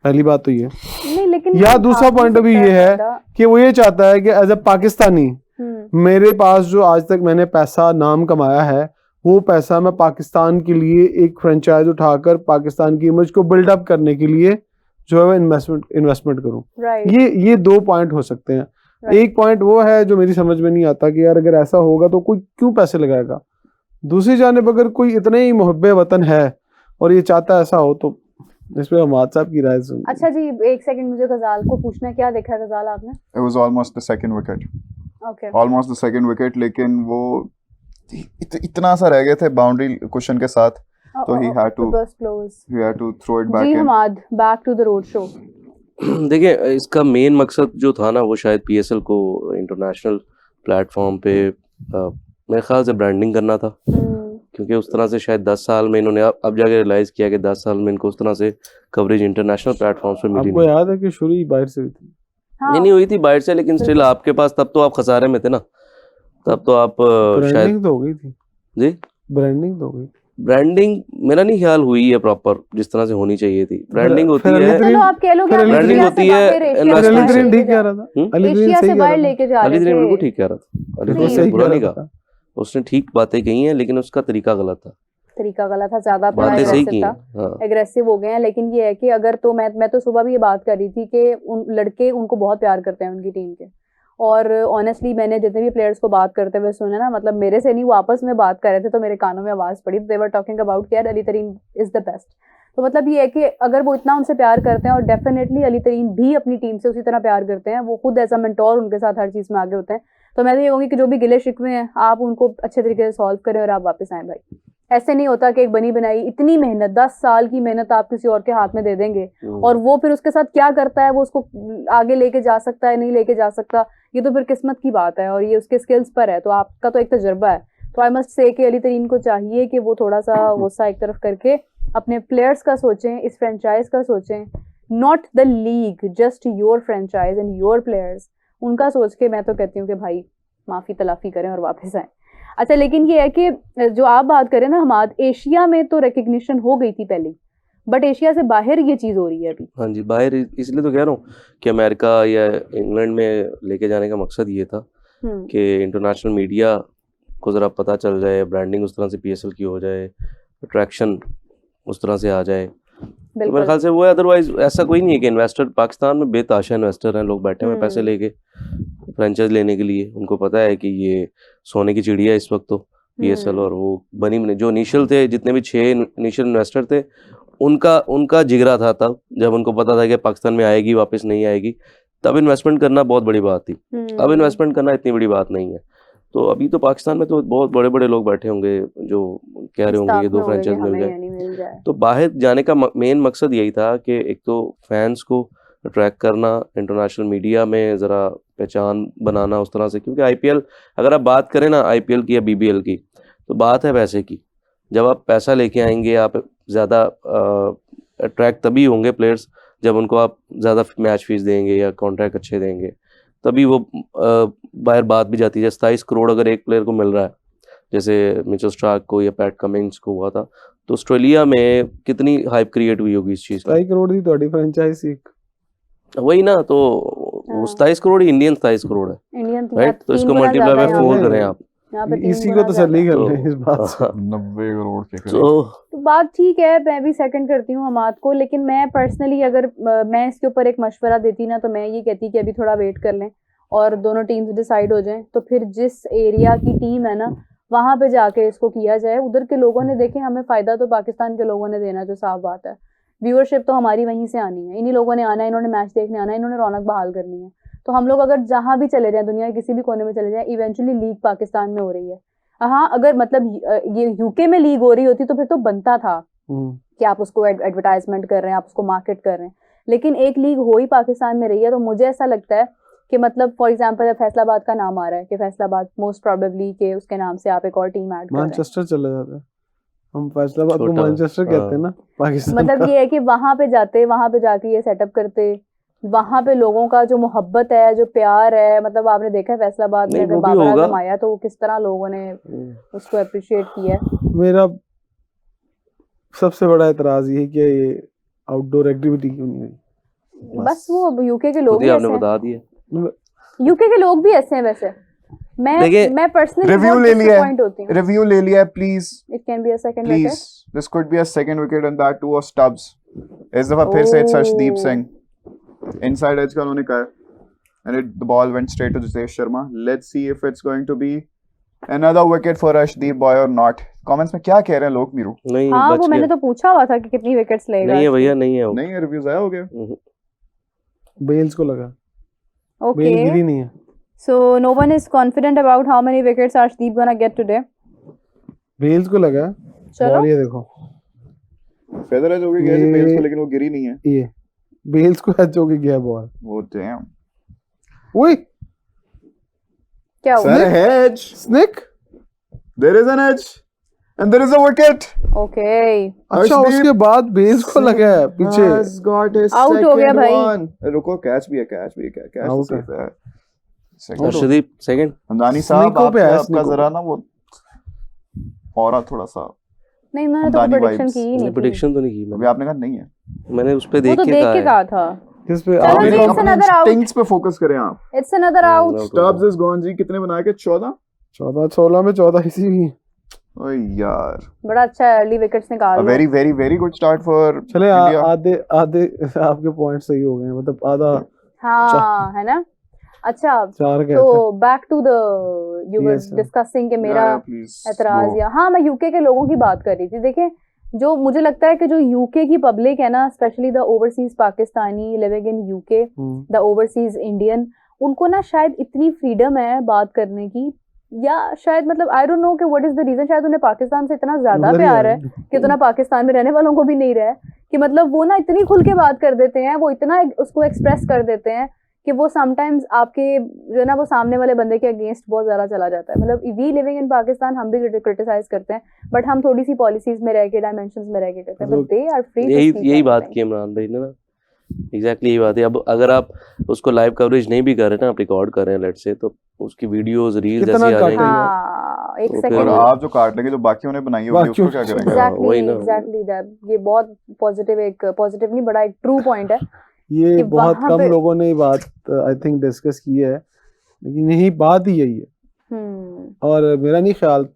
पहली बात तो ये। नहीं, लेकिन या दूसरा पॉइंट भी ये है कि वो ये चाहता है कि एज ए पाकिस्तानी मेरे पास जो आज तक मैंने पैसा नाम कमाया है, वो पैसा मैं पाकिस्तान के लिए एक फ्रेंचाइज उठाकर पाकिस्तान की इमेज को बिल्डअप करने के लिए जो है इन्वेस्टमेंट करूं। ये दो पॉइंट हो सकते हैं। एक पॉइंट वो है जो मेरी समझ में नहीं आता कि यार अगर ऐसा होगा तो कोई क्यों पैसे लगाएगा। दूसरी जानिब अगर कोई इतने ही मुहब्बे वतन है और ये चाहता है ऐसा हो, तो इस पे हमाद साहब की राय सुन। अच्छा जी, एक सेकंड, मुझे गजाल को पूछना है, क्या देखा गजाल आपने? It was almost the second wicket. Okay. Almost the second wicket, लेकिन वो इतना सा रह गए थे बाउंड्री कुशन के साथ, तो he had to throw it back ji in. Hammad, back to the road show. देखिए, इसका मेन मकसद जो था ना, वो शायद पीएसएल को इंटरनेशनल प्लेटफॉर्म पे मेरे ख्याल से ब्रांडिंग करना था, क्योंकि उस तरह से शायद 10 साल में इन्होंने अब जाके रियलाइज किया कि 10 साल में इनको उस तरह से कवरेज इंटरनेशनल प्लेटफॉर्म्स पे मिली आपको याद है कि शुरू ही बाहर से हुई थी? हाँ, नहीं हुई थी बाहर से, लेकिन स्टिल आपके पास तब तो आप खसारे में थे ना, तब तो आप शायद ब्रांडिंग तो हो गई थी जी, ब्रांडिंग तो हो गई। ब्रांडिंग मेरा नहीं ख्याल हुई है प्रॉपर जिस तरह से होनी चाहिए थी। ब्रांडिंग होती फिर है, चलो आप कह लो कि आप ब्रांडिंग एशिया होती से है, बाहर, एशिया से इन्वेस्टमेंट बाहर अली लेके ठीक कह जा- रहा था, अली एशिया सही से कह बाहर रहा था। लेके जा अली रहे दरीन बिल्कुल थे। ठीक कह रहा था, अली वो दरीन सही ने बुरा कह नहीं रहा कहा, था। उसने ठीक बातें कही हैं, लेकिन उसका तरीका गलत था। तरीका गलत था, ज्यादा अपना बातें सही एग्रेसिव की था, हैं, हाँ। एग्रेसिव हो गए हैं। लेकिन ये है कि अगर तो मैं तो सुबह भी ये बात कर रही थी कि उन लड़के उनको बहुत प्यार करते हैं उनकी टीम के, और ऑनेस्टली मैंने जितने भी प्लेयर्स को बात करते हुए सुना ना, मतलब मेरे से नहीं, वो आपस में बात कर रहे थे तो मेरे कानों में आवाज पड़ी, दे वर टॉकिंग अबाउट यार अली तरीन इज द बेस्ट। तो मतलब ये है कि अगर वो इतना उनसे प्यार करते हैं, और डेफिनेटली अली तरीन भी अपनी टीम से उसी तरह प्यार करते हैं, वो खुद एज अ मेंटोर उनके साथ हर चीज में आगे होते हैं, तो मैं तो ये कहूँगी कि जो भी गिले शिकवे हैं आप उनको अच्छे तरीके से सॉल्व करें और आप वापस आए भाई। ऐसे नहीं होता कि एक बनी बनाई इतनी मेहनत, 10 साल की मेहनत आप किसी और के हाथ में दे देंगे और वो फिर उसके साथ क्या करता है, वो उसको आगे लेके जा सकता है नहीं लेके जा सकता, ये तो फिर किस्मत की बात है और ये उसके स्किल्स पर है। तो आपका तो एक तजुर्बा है, तो आई मस्ट से कि अली तरीन को चाहिए कि वो थोड़ा सा गुस्सा एक तरफ करके अपने प्लेयर्स का सोचें, इस फ्रेंचाइज का सोचें, not the league, just your franchise and your players, उनका सोच के मैं तो कहती हूँ कि भाई माफी तलाफी करें और वापस आए। अच्छा, लेकिन ये है कि जो आप बात करें ना हमाद, एशिया में तो रिकग्निशन हो गई थी पहले, बट एशिया से बाहर ये चीज हो रही है अभी। हाँ जी, बाहर इसलिए तो कह रहा हूँ कि अमेरिका या इंग्लैंड में लेके जाने का मकसद ये था कि इंटरनेशनल मीडिया को ज़रा पता चल जाए, ब्रांडिंग उस तरह से पीएसएल की हो जाए, अट्रैक्शन उस तरह से आ जाए। तो मेरे ख्याल से वो है, अदरवाइज ऐसा कोई नहीं है कि इन्वेस्टर पाकिस्तान में बेताशा इन्वेस्टर हैं, लोग बैठे हुए हैं पैसे लेके फ्रेंचाइज लेने के लिए। उनको पता है कि ये सोने की चिड़िया इस वक्त तो पीएसएल, और वो बनी जो इनिशियल थे, जितने भी 6 इनिशियल इन्वेस्टर थे, उनका उनका जिगरा था तब, जब उनको पता था कि पाकिस्तान में आएगी वापस नहीं आएगी, तब इन्वेस्टमेंट करना बहुत बड़ी बात थी। अब इन्वेस्टमेंट करना इतनी बड़ी बात नहीं है। तो अभी तो पाकिस्तान में तो बहुत बड़े बड़े लोग बैठे होंगे जो कह रहे होंगे कि 2 फ्रेंचाइज मिल जाए। तो बाहर जाने का मेन मकसद यही था कि एक तो फैंस को अट्रैक्ट करना, इंटरनेशनल मीडिया में ज़रा पहचान बनाना उस तरह से, क्योंकि आईपीएल अगर आप बात करें ना आईपीएल की या बीबीएल की, तो बात है पैसे की। जब आप पैसा लेके आएंगे, आप ज़्यादा अट्रैक्ट तभी होंगे प्लेयर्स जब उनको आप ज़्यादा मैच फीस देंगे या कॉन्ट्रैक्ट अच्छे देंगे, तभी वो बाहर बात भी जाती है। 27 करोड़ अगर एक प्लेयर को मिल रहा है, जैसे मिचेल स्टार्क को या पैट कमिंस को हुआ था, तो ऑस्ट्रेलिया में कितनी हाइप क्रिएट हुई होगी इस चीज़ की। 27 करोड़ दी ਤੁਹਾਡੀ फ्रेंचाइज एक वही ना, तो 27 करोड़ इंडियन 27 करोड़ है, इंडियन राइट? तो इसको मल्टीप्लाई बाय 4 करें आप, इसी को तसल्ली कर लें इस बात से। 90 करोड़ के करीब। तो बात ठीक है, मैं भी सेकंड करती हूँ हमाद को, लेकिन मैं पर्सनली अगर मैं इसके ऊपर एक मशवरा देती ना, तो मैं ये कहती कि अभी थोड़ा वेट कर लें और दोनों टीम्स डिसाइड हो जाएं, तो फिर जिस एरिया की टीम है ना वहाँ पे जाके इसको किया जाए। उधर के लोगों ने देखें, हमें फ़ायदा तो पाकिस्तान के लोगों ने देना, जो साफ बात है। व्यूअरशिप तो हमारी वहीं से आनी है, इन्हीं लोगों ने आना है, इन्होंने मैच देखने आना है, इन्होंने रौनक बहाल करनी है। तो हम लोग अगर जहाँ भी चले जाएं, दुनिया के किसी भी कोने में चले जाएं, इवेंचुअली लीग पाकिस्तान में हो रही है। हाँ, अगर मतलब ये यूके में लीग हो रही होती तो फिर तो बनता था कि आप उसको एडवर्टाइजमेंट कर रहे हैं, आप उसको मार्केट कर रहे हैं, लेकिन एक लीग हो ही पाकिस्तान में रही है। तो मुझे ऐसा लगता है कि मतलब फॉर एग्जांपल फैसलाबाद का नाम आ रहा है कि फैसलाबाद मोस्ट प्रोबेबली के उसके नाम से आप एक और टीम ऐड कर रहे हैं। मैनचेस्टर चला जाता है, हम फैसलाबाद को छोटा, मैनचेस्टर कहते हैं ना पाकिस्तान मतलब ये है कि वहां पे जाते, वहां पे जाके ये सेटअप करते, वहां पे लोगों का जो मोहब्बत है, जो प्यार है, मतलब आपने देखा है फैसलाबाद में नहीं, अगर वो भी बाबर होगा। आजम आया तो किस तरह लोगों ने उसको अप्रिशिएट किया है। मेरा सबसे बड़ा एतराज ये है कि ये आउटडोर एक्टिविटी क्यों नहीं हुई। बस वो यूके के लोग खुद ही ही आपने ऐसे बता दिया। हैं, यूके के लोग भी ऐसे हैं वैसे। देखिए, मैं पर्सनली रिव्यू बहुत ले लिया है, डिसअपॉइंट होती हूँ। रिव्यू ले लिया है, please it can be a second wicket. Please, this could be a second wicket and that too of Stubbs. इस दफा फिर से अर्शदीप सिंह इनसाइड एज का उन्होंने कहा, and the ball went straight to Jitesh Sharma. Let's see if it's going to be another wicket for Arshdeep boy or not. Comments में क्या कह रहे हैं लोग मीरू? नहीं, हाँ, बच वो मैंने गया। तो पूछा हुआ था कि कितनी विकेट्स लेगा। नहीं है भैया, नहीं है वो। नहीं है, रिव्यूज आया हो गया। बेल्स को लगा, बेल ओके, गिरी नहीं है। so no one is confident about how many wickets Arshdeep gonna get today. Bails को लगा, चलो। बॉल ये देखो, फेदर एज हो गया ये- बेल्स को, लेकिन वो गिरी नहीं है। ये बेल्स को एज होके गया बॉल। वो डैम ओए क्या हुआ? Sir hedge, snake, there is an edge and there is a wicket. Okay, अच्छा अर्शदीप उसके बाद बेल्स को लगा है पीछे। has got his Out हो गया second भाई। one. रुको, कैच भी है, कैच भी है, कैच Out तो है। safe है। Second. अर्शदीप सेकंड। हमदानी साहब, स्निको पे है, आपका स्निको। जरा ना वो और थोड़ा सा, नहीं मैंने तो हमदानी प्रेडिक्शन vibes। की ही नहीं थी। प्रेडिक्शन तो नहीं की अभी मैंने, आपने कहा नहीं है। मैंने उस पे वो देख तो के देख कहा के है। कहा था। किस पे चलो आप जी, अपने it's another out. इंस्टिंक्ट्स पे फोकस करें आप। It's another out. out हो स्टब्स गया। इज गॉन जी, कितने बना के 14? 14 16 में 14 इसी में। ओए यार, बड़ा अच्छा अर्ली विकेट्स निकाल a low. very very very good start for चले India. आधे आधे आपके पॉइंट सही हो गए, मतलब आधा हाँ, है ना। अच्छा, 4 कहते तो back to the you were Yes, sir. Discussing कि मेरा Yeah, please एतराज go. या हाँ, मैं यूके के लोगों की बात कर रही थी। देखें, जो मुझे लगता है कि जो यूके की पब्लिक है ना, specially the overseas Pakistani living in UK, the overseas Indian, उनको ना शायद इतनी फ्रीडम है बात करने की, या शायद मतलब आई डोंट नो कि व्हाट इज द रीजन। शायद उन्हें पाकिस्तान से इतना ज्यादा उधर ही प्यार है। है कि उतना पाकिस्तान में रहने वालों को भी नहीं रहा है, कि मतलब वो ना इतनी खुल के बात कर देते हैं, वो इतना उसको एक्सप्रेस कर देते हैं कि वो समटाइम्स आपके जो है ना वो सामने वाले बंदे के अगेंस्ट बहुत ज़्यादा चला जाता है। मतलब वी लिविंग इन पाकिस्तान हम भी क्रिटिसाइज करते हैं, बट हम थोड़ी सी पॉलिसीज में रह के, डायमेंशंस में रह के करते हैं, बट दे आर फ्री। यही बात की इमरान भाई ने ना, एग्जैक्टली यही बात है। अब अगर आप उसको लाइव कवरेज नहीं भी कर रहे ना, आप रिकॉर्ड कर रहे हैं लेट्स से, तो उसकी वीडियोस रील्स कितना ऐसी आ काटेंगे? जाएंगी। हाँ, एक तो और सेकंड। आप जो काट लेंगे, जो बाकियों ने बनाई होगी, उसको क्या करेंगे? वही ना। एग्जैक्टली दैट, ये बहुत पॉजिटिव, एक पॉजिटिव नहीं, बड़ा एक ट्रू पॉइंट है। ये कि बहुत वहाँ कम पे- लोगों ने ये बात आई थिंक डिस्कस की है, लेकिन यही बात ही यही है। और मेरा नहीं ख्याल,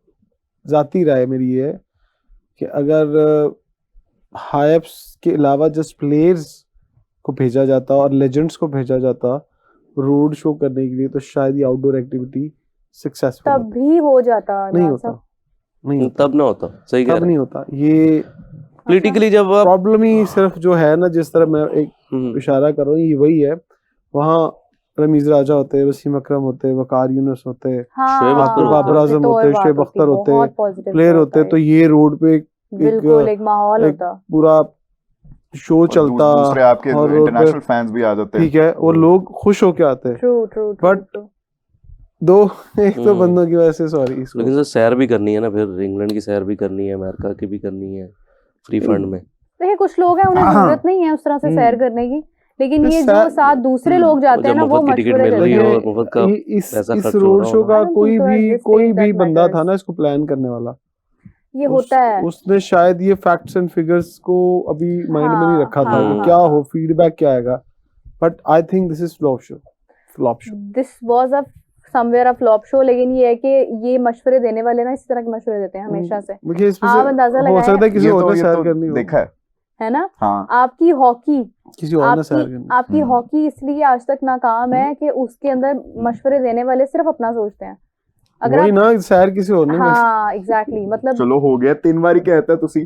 जाती राय मेरी ये है कि अगर हाइप्स के अलावा जस्ट प्लेयर्स को भेजा जाता और लेजेंड्स को भेजा जाता रोड शो करने के लिए, तो शायद ये आउटडोर एक्टिविटी सक्सेसफुल तब भी हो जाता नहीं ना होता, सब। नहीं होता, तब ना होता, सही कह तब रहे नहीं होता। ये पॉलिटिकली जब आप प्रॉब्लम ही सिर्फ जो है ना, जिस तरह मैं एक हम्म, इशारा कर रहा हूँ, ये वही है। वहाँ रमीज राजा होते हैं, वसीम अकरम होते हैं, वकार यूनुस होते हैं, शोएब हाँ, अख्तर बाबर होता है। आजम तो और होते हैं, बात शुएब होती, अख्तर होते हैं, बहुत पॉजिटिव प्लेयर होते हैं, तो ये रोड पे बिल्कुल एक माहौल एक होता। पूरा शो और चलता दूसरे आपके और रोड पे, इंटरनेशनल फैंस भी आ जाते हैं। ठीक है, और लोग खुश होके आते हैं। True true But true. दो एक तो हम्म। बंदों की वजह से, सॉरी इसको, लेकिन सर सैर भी करनी है ना, फिर इंग्लैंड की सैर भी करनी है, अमेरिका की भी करनी है फ्री फंड में। देखिए कुछ लोग हैं उन्हें जरूरत नहीं है उस तरह से सैर करने की, लेकिन ये जो साथ दूसरे लोग जाते हैं जब ना वो मुफ्त की टिकट मशवरे मिल रही देते हो हैं। और मुफ्त का पैसा इस खर्च हो रोड रहा शो हो ना। का I don't think so at this कोई stage भी that बंदा था matters. ना इसको प्लान करने वाला, ये होता है। उसने शायद ये फैक्ट्स एंड फिगर्स को अभी माइंड में नहीं हाँ, रखा था हाँ, कि क्या हाँ, हो, फीडबैक क्या आएगा। But I think this is flop show. This was a somewhere a flop show, लेकिन ये है कि ये मशवरे देने वाले ना इस तरह के मशवरे देते हैं हमेशा से, देखिए इसमें आप अंदाजा हो लगाएं। सकता है किसी ये और तो ने सैर करनी ये हो, तो देखा है। है ना, हाँ, आपकी हॉकी किसी और ने सैर करनी। आपकी हॉकी इसलिए आज तक नाकाम है कि उसके अंदर मशवरे देने वाले सिर्फ अपना सोचते हैं। अगर वही आप, ना, सैर किसी और ने करनी। हाँ एग्जैक्टली, मतलब चलो हो गया 3 बार ही कहता है तुसी।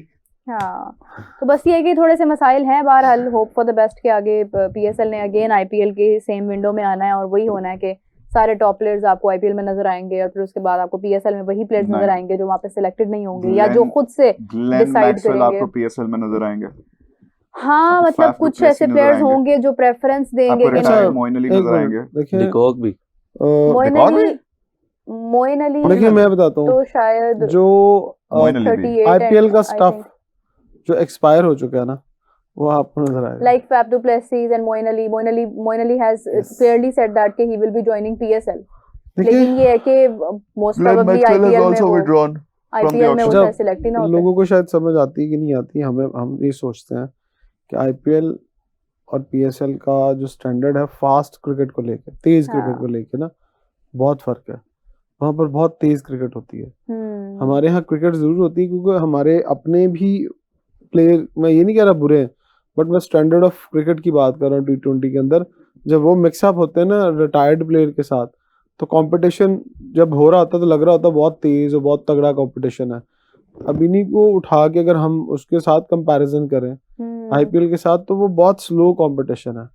हाँ, तो बस ये है कि थोड़े से मसाइल हैं। बहरहाल होप फॉर द बेस्ट के आगे पीएसएल ने अगेन आईपीएल के सेम विंडो में आना है और वही होना है कि सारे टॉप प्लेयर्स आपको आईपीएल में नजर आएंगे और फिर उसके बाद आपको पीएसएल में वही प्लेयर्स नजर नहीं। आएंगे जो वहाँ पे सिलेक्टेड नहीं होंगे या जो खुद से ग्लेन डिसाइड मैक्सवेल करेंगे। आपको पीएसएल में नजर आएंगे। हाँ आपको मतलब फाफ कुछ डुप्लेसी ऐसे नजर प्लेयर्स आएंगे। होंगे जो प्रेफरेंस देंगे आपको कि रिटायर्ड नहीं। मोइन अली एक नजर मिनट, आएंगे। देखिए डिकॉक भी मोइन डिकॉक भी? अली देखिए मैं बताता हूँ, तो शायद जो मोइन अली भी 38 आईपीएल का and I स्टफ think जो एक्सपायर हो चुका है ना, वो आपको नजर आएगा। like Faf du Plessis and Moin Ali has clearly said that कि he will be joining PSL. देखिए लेकिन ये है कि most Glenn probably Maxwell has IPL में आल्सो वो विथड्रॉन फ्रॉम द IPL में वो ऑक्शन। शायद सिलेक्ट ही ना होते। लोगों को शायद समझ आती है कि नहीं आती, हम ये सोचते हैं कि आईपीएल और पीएसएल का जो स्टैंडर्ड है फास्ट क्रिकेट को लेके, तेज हाँ। क्रिकेट को लेके ना, बहुत फर्क है। वहाँ पर बहुत तेज क्रिकेट होती है, हमारे यहाँ क्रिकेट जरूर होती है क्योंकि हमारे अपने भी प्लेयर, मैं ये नहीं कह रहा बुरे हैं, बट मैं स्टैंडर्ड ऑफ क्रिकेट की बात कर रहा हूँ। T20 के अंदर जब वो मिक्सअप होते हैं ना रिटायर्ड प्लेयर के साथ, तो कंपटीशन जब हो रहा होता है तो लग रहा होता है बहुत तेज और बहुत तगड़ा कंपटीशन है। अब इन्हीं को उठा के अगर हम उसके साथ कंपैरिजन करें आईपीएल के साथ, तो वो बहुत स्लो कंपटीशन है।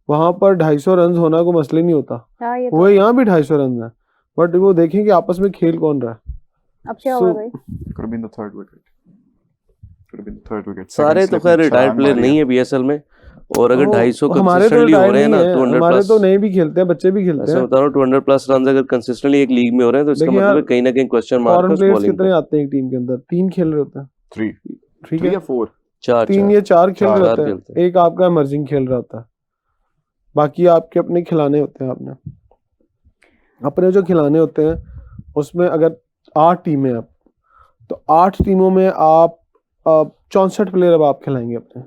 वहां पर 250 रन होना को मसले नहीं होता, हाँ ये वो तो यहाँ भी 250 रन है, बट वो देखें कि आपस में खेल कौन रहा है। अब क्या So, होगा भाई। could have been the third wicket. Could have been the third wicket. सारे Second तो slip खैर में रिटायर्ड छलांग प्लेयर मारी नहीं है। है बीएसएल में, और अगर वो 250 हमारे तो कंसिस्टेंटली हो retired रहे हैं ना, नहीं है, 200 हमारे प्लस, तो नए भी खेलते हैं, बच्चे भी खेलते ऐसा हैं। बता रहा हूँ 200 प्लस रन अगर कंसिस्टेंटली एक लीग में हो रहे हैं तो इसका देखिए मतलब है यार, कहीं ना कहीं क्वेश्चन मार्क है फॉरेन उस प्लेयर्स बॉलिंग कितने पे। आते हैं एक टीम के अंदर? 3 खेल रहे होते हैं, Three. ठीक 3 है, या 4? चार 3 चार या 4 खेल रहे चार होते खेलते हैं, एक आपका इमर्जिंग खेल रहा होता है, बाकी आपके अपने खिलाने होते हैं। आपने अपने जो खिलाने होते हैं उसमें अगर 8 टीमें अब, तो 8 टीमों में आप 64 प्लेयर अब आप खिलाएंगे अपने,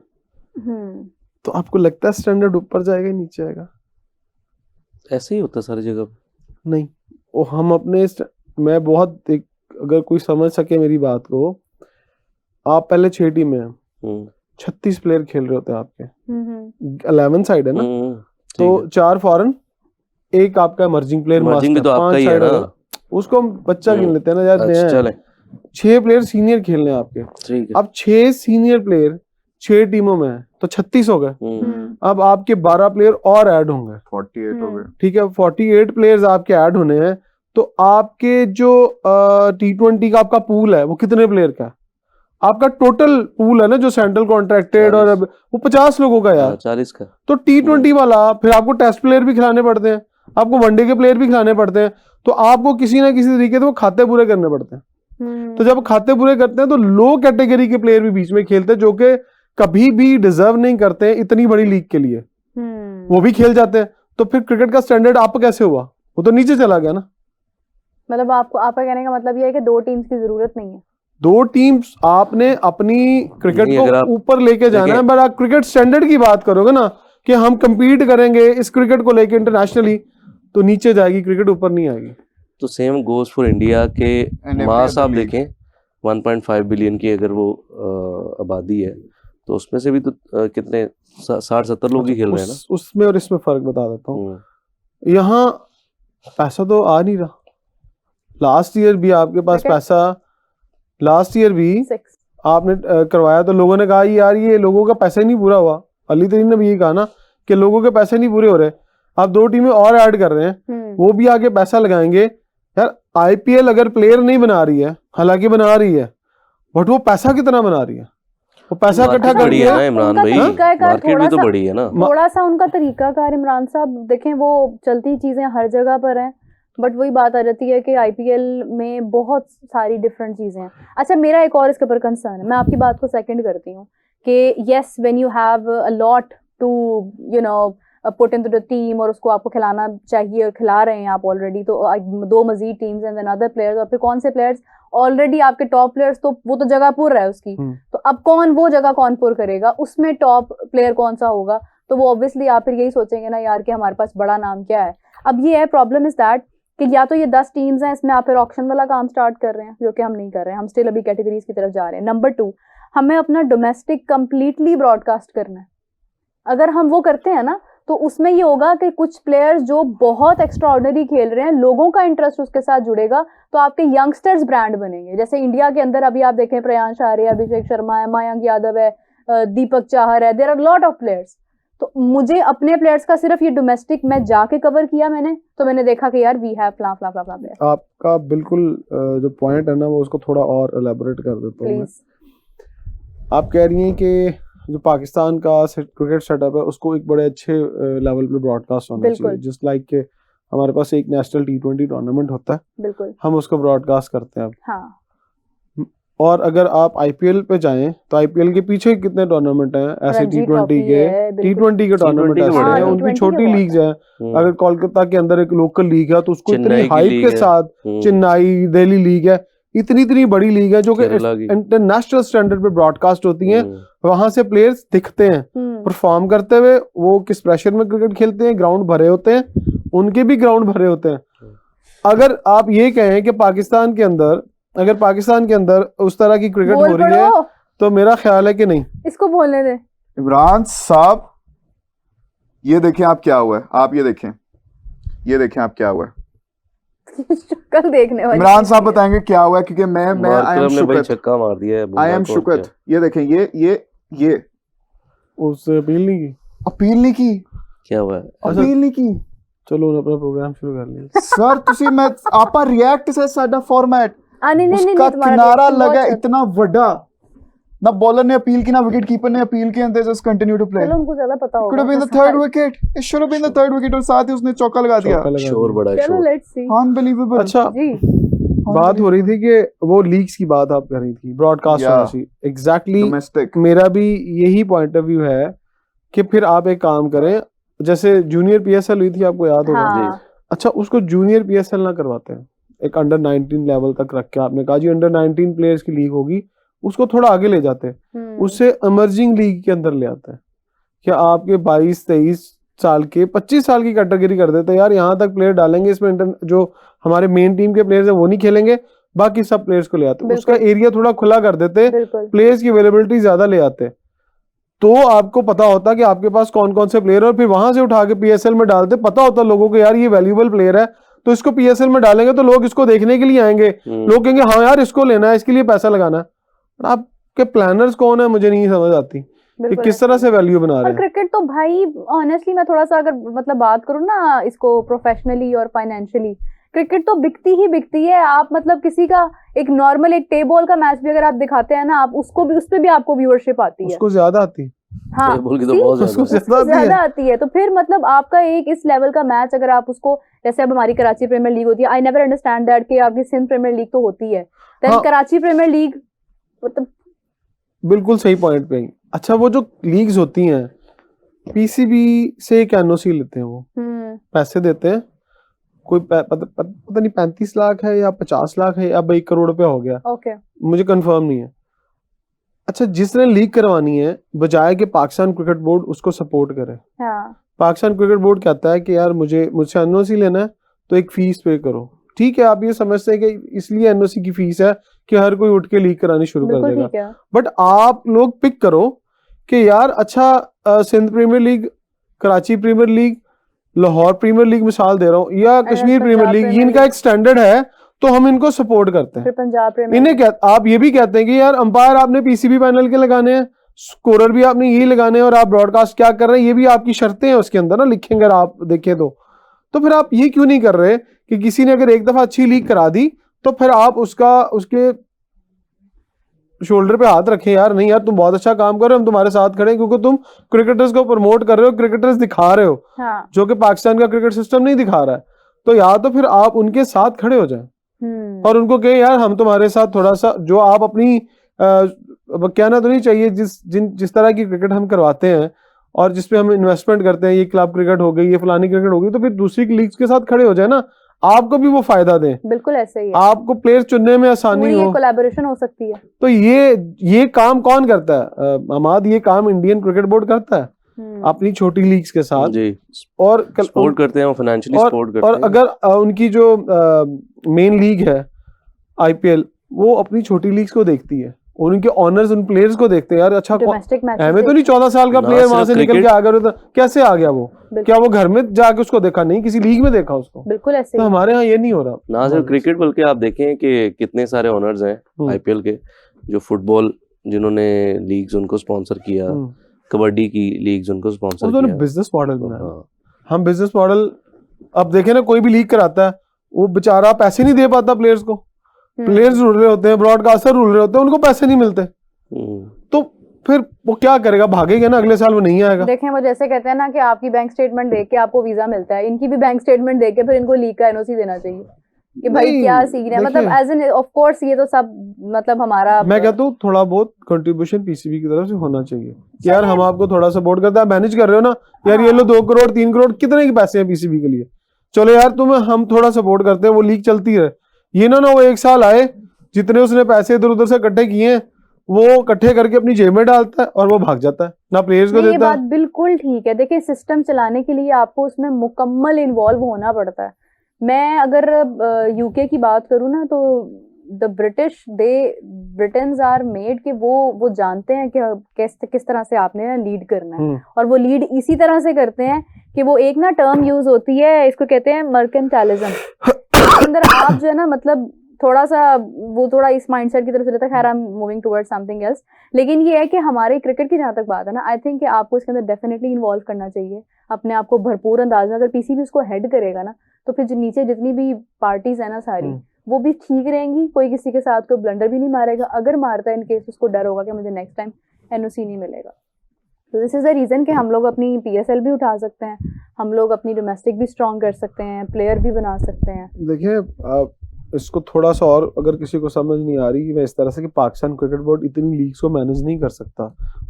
तो आपको लगता है स्टैंडर्ड ऊपर जाएगा नीचे आएगा? ऐसे ही होता है सारी जगह पे। नहीं, वो हम अपने मैं बहुत अगर कोई समझ सके मेरी बात को, आप पहले 6 टीमें हैं, हम्म, 36 प्लेयर खेल रहे होते हैं आपके, 11 साइड है ना, ठीक तो है। 4 फॉरेन, एक आपका इमर्जिंग प्लेयर Emerging भी मास्टर, तो आपका 5 ही है साइड ना। है, उसको हम बच्चा गिन लेते हैं ना यार, अच्छा, नया है। चले 6 प्लेयर सीनियर खेलने हैं आपके, ठीक है। अब 6 सीनियर प्लेयर 6 टीमों में है तो 36 हो गए। अब आपके 12 प्लेयर और ऐड होंगे, 48 हो गए। ठीक है, 48 प्लेयर्स आपके ऐड होने हैं, तो आपके जो T20 का आपका पूल है वो कितने प्लेयर का है? आपका टोटल पूल है ना जो सेंट्रल कॉन्ट्रैक्टेड, और 40 वो 50 लोगों का यार। 40 का। तो T20 वाला फिर आपको टेस्ट प्लेयर भी खिलाने पड़ते हैं, आपको वनडे के प्लेयर भी खिलाने पड़ते हैं, तो आपको किसी ना किसी तरीके से वो खाते पूरे करने पड़ते हैं। तो जब खाते पूरे करते हैं तो लो कैटेगरी के प्लेयर भी बीच में खेलते हैं जो कि कभी भी डिजर्व नहीं करते हैं इतनी बड़ी लीग के लिए, वो भी खेल जाते हैं। तो फिर क्रिकेट का स्टैंडर्ड आप कैसे हुआ? वो तो नीचे चला गया ना। मतलब आपका कहने का मतलब ये है कि 2 टीम्स की जरूरत नहीं है। 2 टीम्स आपने अपनी क्रिकेट नहीं, अगर आप को ऊपर लेके जाना है, देखें- बट आप क्रिकेट स्टैंडर्ड की बात करोगे ना कि हम compete करेंगे इस क्रिकेट को लेके इंटरनेशनली, तो नीचे जाएगी क्रिकेट, ऊपर नहीं आएगी। तो सेम गोज फॉर इंडिया के every मास other आप league. देखें 1.5 बिलियन की अगर वो आबादी है, तो उसमें से भी तो कितने 60-70 लोग ही खेल रहे हैं ना। उसमें और इसमें फर्क बता देता हूँ। हम्म, यहाँ पैसा तो आ नहीं रहा। लास्ट ईयर भी आपके पास Cricket? पैसा, लास्ट ईयर भी 6 आपने करवाया तो लोगों ने कहा यार ये लोगों का पैसा ही नहीं पूरा हुआ। अली तरीन ने भी यही कहा ना कि लोगों के पैसे नहीं पूरे हो रहे, आप 2 टीमें और ऐड कर रहे हैं, वो भी आगे पैसा लगाएंगे। यार आईपीएल अगर प्लेयर नहीं बना रही है, हालांकि बना रही है, बट वो पैसा कितना बना रही है, वो पैसा इकट्ठा कर बड़ी है ना इमरान भाई, मार्केट भी तो बड़ी है ना। थोड़ा सा उनका तरीकाकार इमरान साहब देखें, वो चलती चीजें हर जगह पर हैं, बट वही बात आ जाती है कि आईपीएल में बहुत सारी डिफरेंट चीजें हैं। अच्छा मेरा एक और इसके ऊपर कंसर्न है, मैं आपकी बात को सेकंड करती हूँ कि yes when you have a lot to you know put into the team और उसको आपको खिलाना चाहिए और खिला रहे हैं आप ऑलरेडी, तो 2 major teams and then other players, और फिर कौन से प्लेयर्स ऑलरेडी आपके टॉप प्लेयर्स, तो वो तो जगह पूर रहा है उसकी, तो अब वो जगह कौन पूर करेगा, उसमें टॉप प्लेयर कौन सा होगा, तो वो ऑब्वियसली आप फिर यही सोचेंगे ना यार कि हमारे पास बड़ा नाम क्या है। अब ये है प्रॉब्लम इज दैट कि या तो ये 10 टीम्स हैं, इसमें आप फिर ऑक्शन वाला काम स्टार्ट कर रहे हैं, जो कि हम नहीं कर रहे हैं, हम स्टिल अभी कैटेगरीज की तरफ जा रहे हैं। नंबर 2, हमें अपना डोमेस्टिक कंप्लीटली ब्रॉडकास्ट करना है। अगर हम वो करते हैं ना तो उसमें ये होगा कि कुछ प्लेयर्स जो बहुत एक्स्ट्राऑर्डिनरी खेल रहे हैं, लोगों का इंटरेस्ट उसके साथ जुड़ेगा, तो आपके यंगस्टर्स ब्रांड बनेंगे। जैसे इंडिया के अंदर अभी आप देखें प्रयांश आर्य, अभिषेक शर्मा है, मयंक यादव है, दीपक चाहर है, there are lot of players. तो मुझे अपने प्लेयर्स का सिर्फ ये डोमेस्टिक मैं जाके कवर किया मैंने, तो मैंने देखा कि यार वी हैव फ्ला फ्ला फ्ला फ्ला प्लेयर। आपका बिल्कुल जो पॉइंट है ना वो उसको थोड़ा और एलैबोरेट कर देता हूँ। आप कह रही हैं कि जो पाकिस्तान का क्रिकेट सेटअप है उसको एक बड़े अच्छे लेवल पे ब्रॉडकास्ट होना चाहिए, जस्ट लाइक के हमारे पास एक नेशनल T20 टूर्नामेंट होता है, बिल्कुल हम उसको ब्रॉडकास्ट करते हैं अब। हाँ। और अगर आप आईपीएल पे जाएं तो आईपीएल के पीछे कितने टूर्नामेंट हैं ऐसे T20 के टूर्नामेंट ऐसे हैं, उनकी छोटी लीग्स हैं। अगर कोलकाता के अंदर एक लोकल लीग है तो उसको इतनी हाइप के साथ, चेन्नई दिल्ली लीग है, इतनी बड़ी लीग है जो कि इंटरनेशनल स्टैंडर्ड पे ब्रॉडकास्ट होती हैं। वहां से प्लेयर्स दिखते हैं परफॉर्म करते हुए, वो किस प्रेशर में क्रिकेट खेलते हैं, ग्राउंड भरे होते हैं, उनके भी ग्राउंड भरे होते हैं। अगर आप ये कहें कि पाकिस्तान के अंदर उस तरह की क्रिकेट हो रही है तो मेरा ख्याल है कि नहीं, इसको बोलने दे। इमरान साहब ये देखें आप क्या हुआ है, आप ये देखें आप क्या हुआ है। शक्ल देखने वाली इमरान साहब बताएंगे क्या हुआ है, क्योंकि मैं छक्का मार दिया है, आई एम शुकत। ये देखें ये उससे अपील नहीं की क्या हुआ है, अपील नहीं की। चलो अपना प्रोग्राम शुरू कर लिया सर ਤੁਸੀਂ मैं आपा रिएक्ट से साडा फॉर्मेट उसका किनारा लगा इतना बड़ा, ना बॉलर ने अपील की ना विकेट कीपर ने अपील की, and they just continue to play. चलो उनको ज्यादा पता होगा, could have been the third wicket, it should have been the third wicket, और साथ ही उसने चौका लगा दिया। शोर बड़ा चलो लेट्स सी, अनबिलीवेबल। अच्छा जी बात हो रही थी कि वो लीग्स की बात आप कर रही थी, ब्रॉडकास्ट होना चाहिए, एग्जैक्टली मेरा भी यही पॉइंट ऑफ व्यू है कि फिर आप एक काम करें, जैसे जूनियर पीएसएल हुई थी आपको याद होगा, अच्छा उसको जूनियर पीएसएल ना करवाते हैं, एक अंडर 19 लेवल तक रख के आपने कहा जी अंडर 19 प्लेयर्स की लीग होगी, उसको थोड़ा आगे ले जाते हैं, उससे इमर्जिंग लीग के अंदर ले आते हैं। क्या आपके 22-23 साल के 25 साल की कैटेगरी कर देते हैं, यार यहाँ तक प्लेयर डालेंगे, इसमें जो हमारे मेन टीम के प्लेयर्स हैं वो नहीं खेलेंगे, बाकी सब प्लेयर्स को ले आते, उसका एरिया थोड़ा खुला कर देते, प्लेयर्स की अवेलेबिलिटी ज्यादा ले आते, तो आपको पता होता कि आपके पास कौन कौन से प्लेयर, और फिर वहां से उठा के पीएसएल में डालते, पता होता लोगों को यार ये वैल्यूएबल प्लेयर है तो इसको पीएसएल में डालेंगे तो लोग इसको देखने के लिए आएंगे, लोग कहेंगे हाँ यार इसको लेना है, इसके लिए पैसा लगाना है। आपके प्लानर्स कौन है मुझे नहीं समझ आती कि किस तरह से वैल्यू बना रहे हैं। क्रिकेट तो भाई ऑनेस्टली मैं थोड़ा सा अगर मतलब बात करूँ ना इसको प्रोफेशनली और फाइनेंशियली, क्रिकेट तो बिकती ही बिकती है। आप मतलब किसी का एक नॉर्मल एक टेबल का मैच भी अगर आप दिखाते हैं ना, आप उसको भी, उस पे भी आपको व्यूअरशिप आती है, उसको ज्यादा आती, हाँ तो बहुत ज्यादा आती है। तो फिर मतलब आपका एक इस लेवल का मैच अगर आप उसको, जैसे अब हमारी कराची प्रीमियर लीग होती है, आई नेवर अंडरस्टैंड दैट कि आपकी सिंध प्रीमियर लीग तो होती है, देन कराची प्रीमियर लीग मतलब बिल्कुल सही पॉइंट पे। अच्छा वो जो लीग्स होती हैं पीसीबी से एक एनओसी लेते हैं, वो पैसे देते हैं, कोई पता नहीं 35 लाख है या 50 लाख है या 1 करोड़ रुपया हो गया, मुझे कंफर्म नहीं है। अच्छा जिसने लीग करवानी है बजाय कि पाकिस्तान क्रिकेट बोर्ड उसको सपोर्ट करे, पाकिस्तान क्रिकेट बोर्ड कहता है कि यार मुझसे एनओसी लेना है तो एक फीस पे करो, ठीक है आप ये समझते हैं कि इसलिए एनओसी की फीस है कि हर कोई उठ के लीग करानी शुरू कर देगा, बट आप लोग पिक करो कि यार अच्छा Sindh Premier League, Karachi Premier League, Lahore Premier League मिसाल दे रहा हूँ, या कश्मीर प्रीमियर लीग, इनका एक स्टैंडर्ड है तो हम इनको सपोर्ट करते हैं। फिर पंजाब प्रीमियर इन्हें क्या, आप ये भी कहते हैं कि यार अंपायर आपने पीसीबी पैनल के लगाने हैं, स्कोरर भी आपने यही लगाने हैं, और आप ब्रॉडकास्ट क्या कर रहे हैं ये भी आपकी शर्तें हैं उसके अंदर ना, लिखेंगे अगर आप देखें तो फिर आप ये क्यों नहीं कर रहे कि किसी ने अगर एक दफा अच्छी लीग करा दी तो फिर आप उसके शोल्डर पे हाथ रखें, यार नहीं यार तुम बहुत अच्छा काम कर रहे हो, हम तुम्हारे साथ खड़े हैं, क्योंकि तुम क्रिकेटर्स को प्रमोट कर रहे हो, क्रिकेटर्स दिखा रहे हो, हाँ। जो कि पाकिस्तान का क्रिकेट सिस्टम नहीं दिखा रहा है। तो या तो फिर आप उनके साथ खड़े हो जाएं और उनको कहें यार हम तुम्हारे साथ थोड़ा सा, जो आप अपनी कहना तो नहीं चाहिए, जिस तरह की क्रिकेट हम करवाते हैं और जिसपे हम इन्वेस्टमेंट करते हैं, ये क्लब क्रिकेट हो गई, ये फलानी क्रिकेट हो गई, तो फिर दूसरी लीग्स के साथ खड़े हो जाए ना, आपको भी वो फायदा दें, बिल्कुल ऐसे ही है। आपको प्लेयर चुनने में आसानी हो, कोलैबोरेशन हो सकती है। तो ये काम कौन करता है अमाद? ये काम इंडियन क्रिकेट बोर्ड करता है अपनी छोटी लीग्स के साथ जी, और सपोर्ट करते हैं, फाइनेंशियली सपोर्ट करते और हैं। अगर उनकी जो मेन लीग है आईपीएल, वो अपनी छोटी लीग्स को देखती है और उनके ऑनर्स उन प्लेयर्स को देखते हैं, यार अच्छा डोमेस्टिक मैच हमें तो नहीं 14 साल का ना प्लेयर वहां सिर्फ से निकल के cricket- आ गया, कैसे आ गया वो? क्या वो घर में जाके उसको देखा? नहीं, किसी लीग में देखा उसको। बिल्कुल ऐसे तो ही। हमारे यहाँ ये नहीं हो रहा। ना सिर्फ क्रिकेट, बल्कि आप देखें कि कितने सारे ओनर्स हैं आईपीएल के, जो फुटबॉल जिन्होंने लीग्स उनको स्पॉन्सर किया, कबड्डी की लीग्स उनको स्पॉन्सर उन्होंने किया। बिजनेस मॉडल बनाया। हाँ, हम बिजनेस मॉडल अब देखें ना, कोई भी लीग कराता है वो बेचारा पैसे नहीं दे पाता प्लेयर्स को, प्लेयर्स रुल रहे होते हैं, ब्रॉडकास्टर रुल रहे होते हैं, उनको पैसे नहीं मिलते, तो फिर वो क्या करेगा? भागेगा ना, अगले साल वो नहीं आएगा। देखें, वो जैसे कहते हैं ना कि आपकी बैंक स्टेटमेंट देख के आपको वीजा मिलता है, इनकी भी बैंक स्टेटमेंट देख के फिर इनको लीग का एनओसी देना चाहिए कि भाई नहीं, क्या सीन है। मतलब देखिए, एज एन ऑफ कोर्स ये तो सब मतलब हमारा, मैं कहता हूँ थोड़ा बहुत कंट्रीब्यूशन पीसीबी की तरफ से होना चाहिए कि यार हम आपको थोड़ा सपोर्ट करते हैं, मैनेज कर रहे हो ना यार, ये लो 2 करोड़ 3 करोड़ कितने के पैसे हैं पीसीबी के लिए, चलो यार तुम्हें हम थोड़ा सपोर्ट करते हैं, वो लीग चलती है। ये ना वो एक साल आए, जितने उसने पैसे इधर उधर से इकट्ठे किए हैं वो इकट्ठे करके अपनी जेब में डालता है और वो भाग जाता है, ना प्लेयर्स को ये देता बात है। बिल्कुल ठीक है। देखिए, सिस्टम चलाने के लिए आपको उसमें मुकम्मल इन्वॉल्व होना पड़ता है। मैं अगर यूके की बात करूँ ना, तो द ब्रिटेन्स आर मेड कि वो जानते हैं कि किस तरह से आपने लीड करना है, और वो लीड इसी तरह से करते हैं कि वो एक ना टर्म यूज होती है, इसको कहते हैं मर्केंटाइलिज्म। इसके अंदर आप जो है ना, मतलब थोड़ा सा वो थोड़ा इस माइंडसेट की तरफ चलता है। खैर, I am moving towards something else. लेकिन ये है कि हमारे क्रिकेट की जहाँ तक बात है ना, आई थिंक कि आपको इसके अंदर डेफिनेटली इन्वॉल्व करना चाहिए अपने आप को भरपूर अंदाज में। अगर पीसीबी उसको हेड करेगा ना, तो फिर नीचे जितनी भी पार्टीज है ना सारी, वो भी ठीक रहेंगी, कोई किसी के साथ कोई ब्लंडर भी नहीं मारेगा। अगर मारता है इन केस, उसको डर होगा कि मुझे नेक्स्ट टाइम एनओसी नहीं मिलेगा। तो दिस इज द रीजन कि हम लोग अपनी पीएसएल भी उठा सकते हैं, हम लोग अपनी डोमेस्टिक भी स्ट्रॉन्ग कर सकते हैं, प्लेयर भी बना सकते हैं। देखिए, इसको थोड़ा सा और अगर किसी को समझ नहीं आ रही कि मैं इस तरह से कि पाकिस्तान क्रिकेट बोर्ड इतनी लीग्स को मैनेज नहीं कर सकता,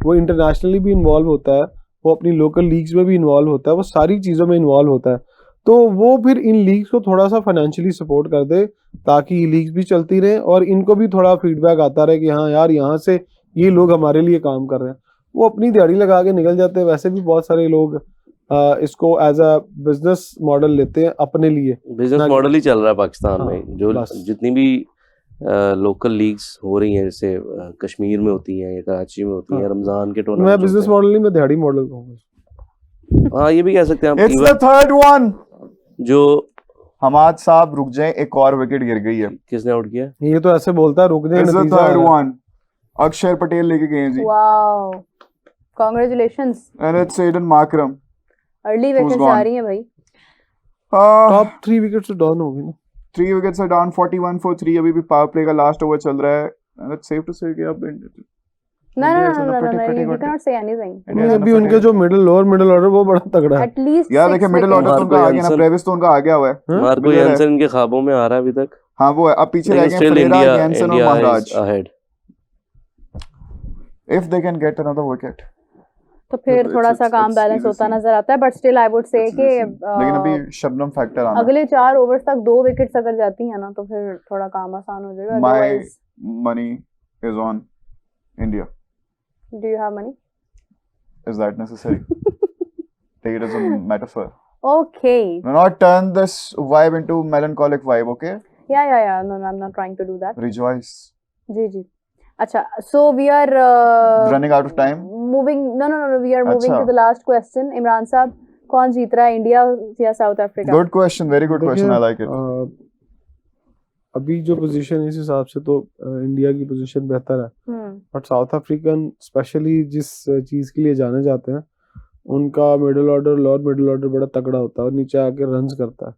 वो इंटरनेशनली भी इन्वॉल्व होता है, वो अपनी लोकल लीग्स में भी इन्वॉल्व होता है, वो सारी चीज़ों में इन्वॉल्व होता है, तो वो फिर इन लीग्स को थोड़ा सा फाइनेंशियली सपोर्ट कर दे ताकि ये लीग्स भी चलती रहे और इनको भी थोड़ा फीडबैक आता रहे कि हाँ यार यहाँ से ये लोग हमारे लिए काम कर रहे हैं। वो अपनी दिहाड़ी लगा के निकल जाते हैं। वैसे भी बहुत सारे लोग इसको एज अ बिजनेस मॉडल लेते हैं अपने लिए। बिजनेस मॉडल ही चल रहा है पाकिस्तान हाँ, में। जो बस। जितनी भी लोकल लीग्स हो रही हैं, जैसे कश्मीर में होती हैं या कराची में होती हैं, हाँ। रमजान के मैं टूर्नामेंट बिजनेस मॉडल नहीं, मैं दिहाड़ी मॉडल कहूँगा। हाँ, ये भी कह सकते हैं आप। It's the third one. जो हमाद साहब रुक जाएं, एक और विकेट गिर गई है। किसने आउट किया? ये तो ऐसे बोलता है रुक जाए, इट्स द नतीजा आ थर्ड रहा है। वन। अक्षर पटेल लेके गए हैं जी, wow, congratulations. And it's Aiden Markram. Early Who's wickets gone? आ रही हैं भाई। टॉप 3 विकेट्स तो डाउन हो गई ना। 3 विकेट्स are down, 41 for 3। अभी भी पावर प्ले का लास्ट ओवर चल रहा है। And it's safe to say कि अब No, India is on a no, pretty you good- cannot say anything. India is on a अभी उनके pretty- जो मिडिल ऑर्डर वो बड़ा तगड़ा है। At least यार 6 देखिए, मिडिल wickets. ऑर्डर तो उनका आ गया ना, मार्को ब्रेविस तो उनका आ गया हुआ है। हाँ? मार्को Miller है। यानसन इनके ख्वाबों में आ रहा है अभी तक, हाँ वो है। अब पीछे रह लेकिन गए स्टिल फ्रेरा, इंडिया जैनसन और India Maharaj. Is ahead. If they can get another wicket। तो फिर थोड़ा सा काम it's बैलेंस easy होता scene। नजर आता है, but still I would say It's कि easy scene। लेकिन अभी शबनम फैक्टर आना। अगले 4 ओवर्स तक 2 विकेट्स अगर जाती हैं ना, तो फिर थोड़ा काम आसान हो जाएगा। My otherwise, money is on India। Do you have money? Is that necessary? Take it as a metaphor। Okay. Do not turn this vibe into melancholic vibe, okay? Yeah. No, I'm not trying to do that. Rejoice। जी। अच्छा, so we are Running out of time। moving. No. We are moving अच्छा। to the last question. Imran साहब, कौन जीत रहा है, India या south Africa? Good question, very good question। I like it। अभी जो position है इस हिसाब से तो इंडिया की पोजीशन बेहतर है, बट साउथ अफ्रीकन स्पेशली जिस चीज़ के लिए जाने जाते हैं उनका middle order, lower middle order बड़ा तगड़ा होता है और नीचे आके रन्स करता है।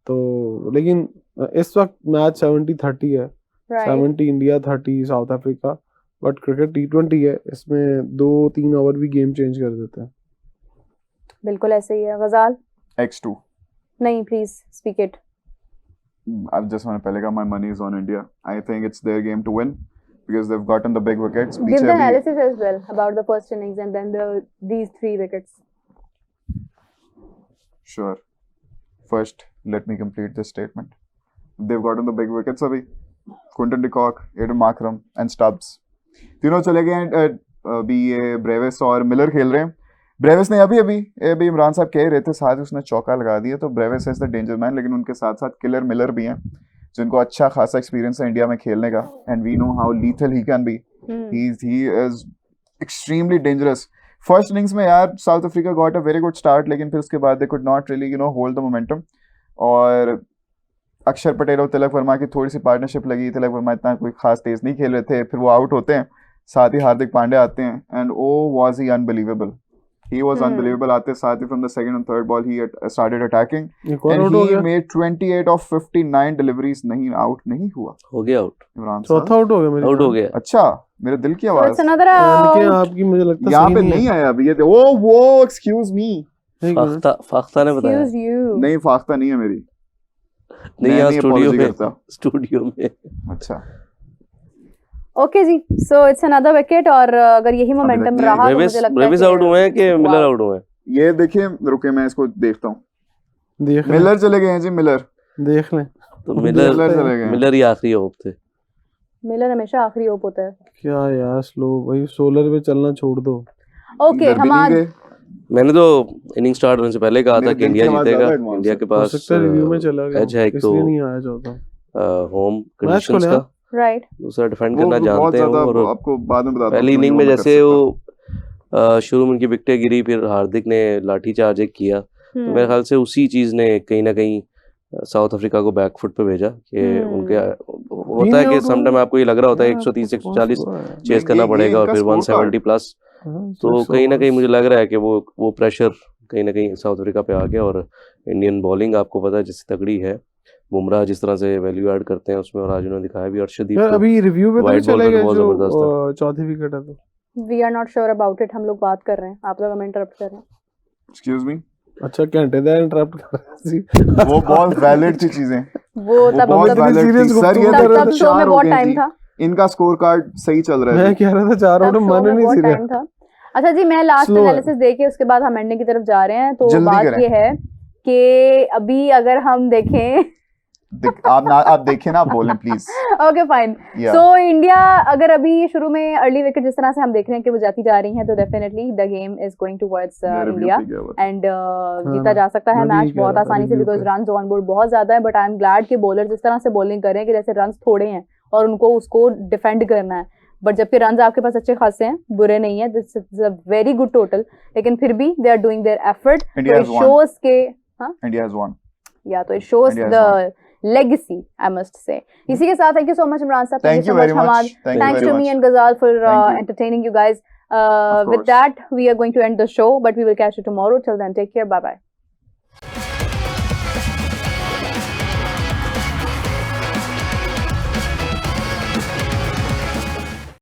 तो लेकिन इस वक्त मैच 70-30 है, 70 India 30 south Africa, but cricket T20 है, इसमें 2-3 ओवर भी गेम चेंज कर देते हैं। बिल्कुल ऐसे ही है। गजाल X2. नहीं, please speak it. I've just want to pehले कहा my money is on India. I think it's their game to win because they've gotten the big wickets. Give पीछे the अभी analysis as well about the first innings and then these 3 wickets. Sure. First, let me complete this statement. They've gotten the big wickets अभी. Quinton de Kock, Aiden Markram and Stubbs. तीनों चले गए हैं। अभी ये Brevis और Miller खेल रहे हैं। ब्रेविस ने अभी इमरान साहब कह रहे थे साथ उसने चौका लगा दिया, तो Brevis is the danger man, लेकिन उनके साथ साथ किलर मिलर भी हैं जिनको अच्छा खासा एक्सपीरियंस है इंडिया में खेलने का, and we know how lethal he can be. He is extremely dangerous. First innings में यार South Africa got a very good start, लेकिन फिर उसके बाद they could not really hold the momentum, और अक्षर पटेल और तिलक वर्मा की थोड़ी सी पार्टनरशिप लगी। तिलक वर्मा इतना कोई खास तेज नहीं खेल रहे थे, फिर वो आउट होते हैं, साथ ही हार्दिक पांड्या आते हैं, and oh was he unbelievable. He was unbelievable. आते साथ ही from the second and third ball he had started attacking and he made 28 of 59 deliveries. नहीं आउट नहीं हुआ, हो गया आउट, इमरान साहब चौथा आउट हो गया मेरे आउट हो गया। अच्छा मेरे दिल की So आवाज it's another out. लेकिन आपकी मुझे लगता है यहाँ सही पे नहीं नहीं है। आया अभी ये वो एक्सक्यूज मी। एक मिनट। फाख्ता ने बताया। Excuse you. नहीं फाख्ता नहीं है मेरी, नहीं, मैं यहाँ नहीं स्टूडियो apology में, करता। स्टूडियो में। अच्छा Okay ji, so it's another wicket और अगर यही मोमेंटम देखते हैं। रहा तो ब्रेविस मुझे लगता है ब्रेविस कि आउट हुए हैं कि मिलर wow. आउट हुए हैं? ये देखिए, रुके मैं इसको देखता हूँ। देख लें, मिलर चले गए हैं जी, मिलर देख लें। तो मिलर मिलर चले गए हैं। मिलर ही आखिरी होप थे। मिलर हमेशा आखिरी होप होता है। क्या यार स्लो भाई, सोलर पे चलना छोड़ दो। ओके इधर भी हम नहीं आज गए। मैंने तो इनिंग स्टार्ट होने से पहले कहा था मेरे कि दिल इंडिया की आवाज जीतेगा। ज्यादा advance इंडिया है। के हो पास सकता है रिव्यू में चला गया एज है एक तो इसलिए नहीं आया चौथा। होम मैच कंडीशंस खोले का, राइट। दूसरा डिफेंड वो करना बहुत जानते हैं ज्यादा, और आपको बाद में बताता हूँ पहली क्यों इनिंग वो में मैं कर जैसे सकता। वो शुरू में उनकी विकेटें गिरी, फिर हार्दिक ने लाठीचार्ज एक किया, तो मेरे ख्याल से उसी चीज ने कहीं ना कहीं साउथ अफ्रीका को बैकफुट पे भेजा कि उनके होता है कि सम टाइम आपको ये लग रहा होता है 130 140 चेस करना पड़ेगा और फिर 170 प्लस, तो कहीं ना कहीं मुझे लग रहा है कि वो प्रेशर कहीं ना कहीं साउथ अफ्रीका पे आ गया। और इंडियन बॉलिंग आपको पता है जिस तगड़ी है, बुमराह जिस तरह से वैल्यू ऐड करते हैं उसमें, और आज उन्होंने दिखाया भी अर्शदीप यार को अभी रिव्यू पे तो वाइड बॉल चले पे गए बहुत जो जबरदस्त था। चौथी विकेट है तो we are not sure about it, हम लोग बात कर रहे हैं, आप लोग हमें इंटरप्ट कर रहे हैं। एक्सक्यूज मी, अच्छा घंटे दा इंटरप्ट कर रहा सी वो बहुत वैलिड थी चीजें, वो तब बहुत तब वैलिड serious थी सर। ये गुफ्तगू कर तब रहे शो चार में हो बहुत गए टाइम जी, था, इनका स्कोर कार्ड सही चल रहा है मैं जी। कह रहा था 4 आउट तब शो मन में नहीं बहुत सी टाइम रहा। था। अच्छा जी, मैं लास्ट Slow है। एनालिसिस देके उसके बाद हम एंडिंग की तरफ जा रहे हैं। तो जल्दी बात करें। ये है कि अभी अगर हम देखें आप देखें ना, आप बोलें please. Okay fine. Yeah. So India अगर अभी शुरू में अर्ली विकेट जिस तरह से हम देख रहे हैं कि वो जाती जा रही हैं, तो definitely the game is going towards India and जीता जा सकता है मैं भी मैच यही कह बहुत रहा था आसानी से, review बिकॉज पे। रन ऑन बोर्ड बहुत ज्यादा है। बट आई एम ग्लैड कि बॉलर जिस तरह से बॉलिंग कर रहे हैं कि जैसे रन थोड़े हैं और उनको उसको डिफेंड करना है, बट जबकि रन आपके पास अच्छे खासे हैं, बुरे नहीं है, this is a very good total, लेकिन फिर भी they are doing their effort, India तो has इट won. शोज के इंडिया हैज वन। या तो it shows India has the legacy, I must say. इसी के साथ thank you so much Imran sir, Thank you so very much much. Hamad, Thank you thanks very to me much. and Ghazal for Thank you. entertaining you guys. Of With course. that we are going to end the show, but we will catch you tomorrow. Till then, take care, bye bye.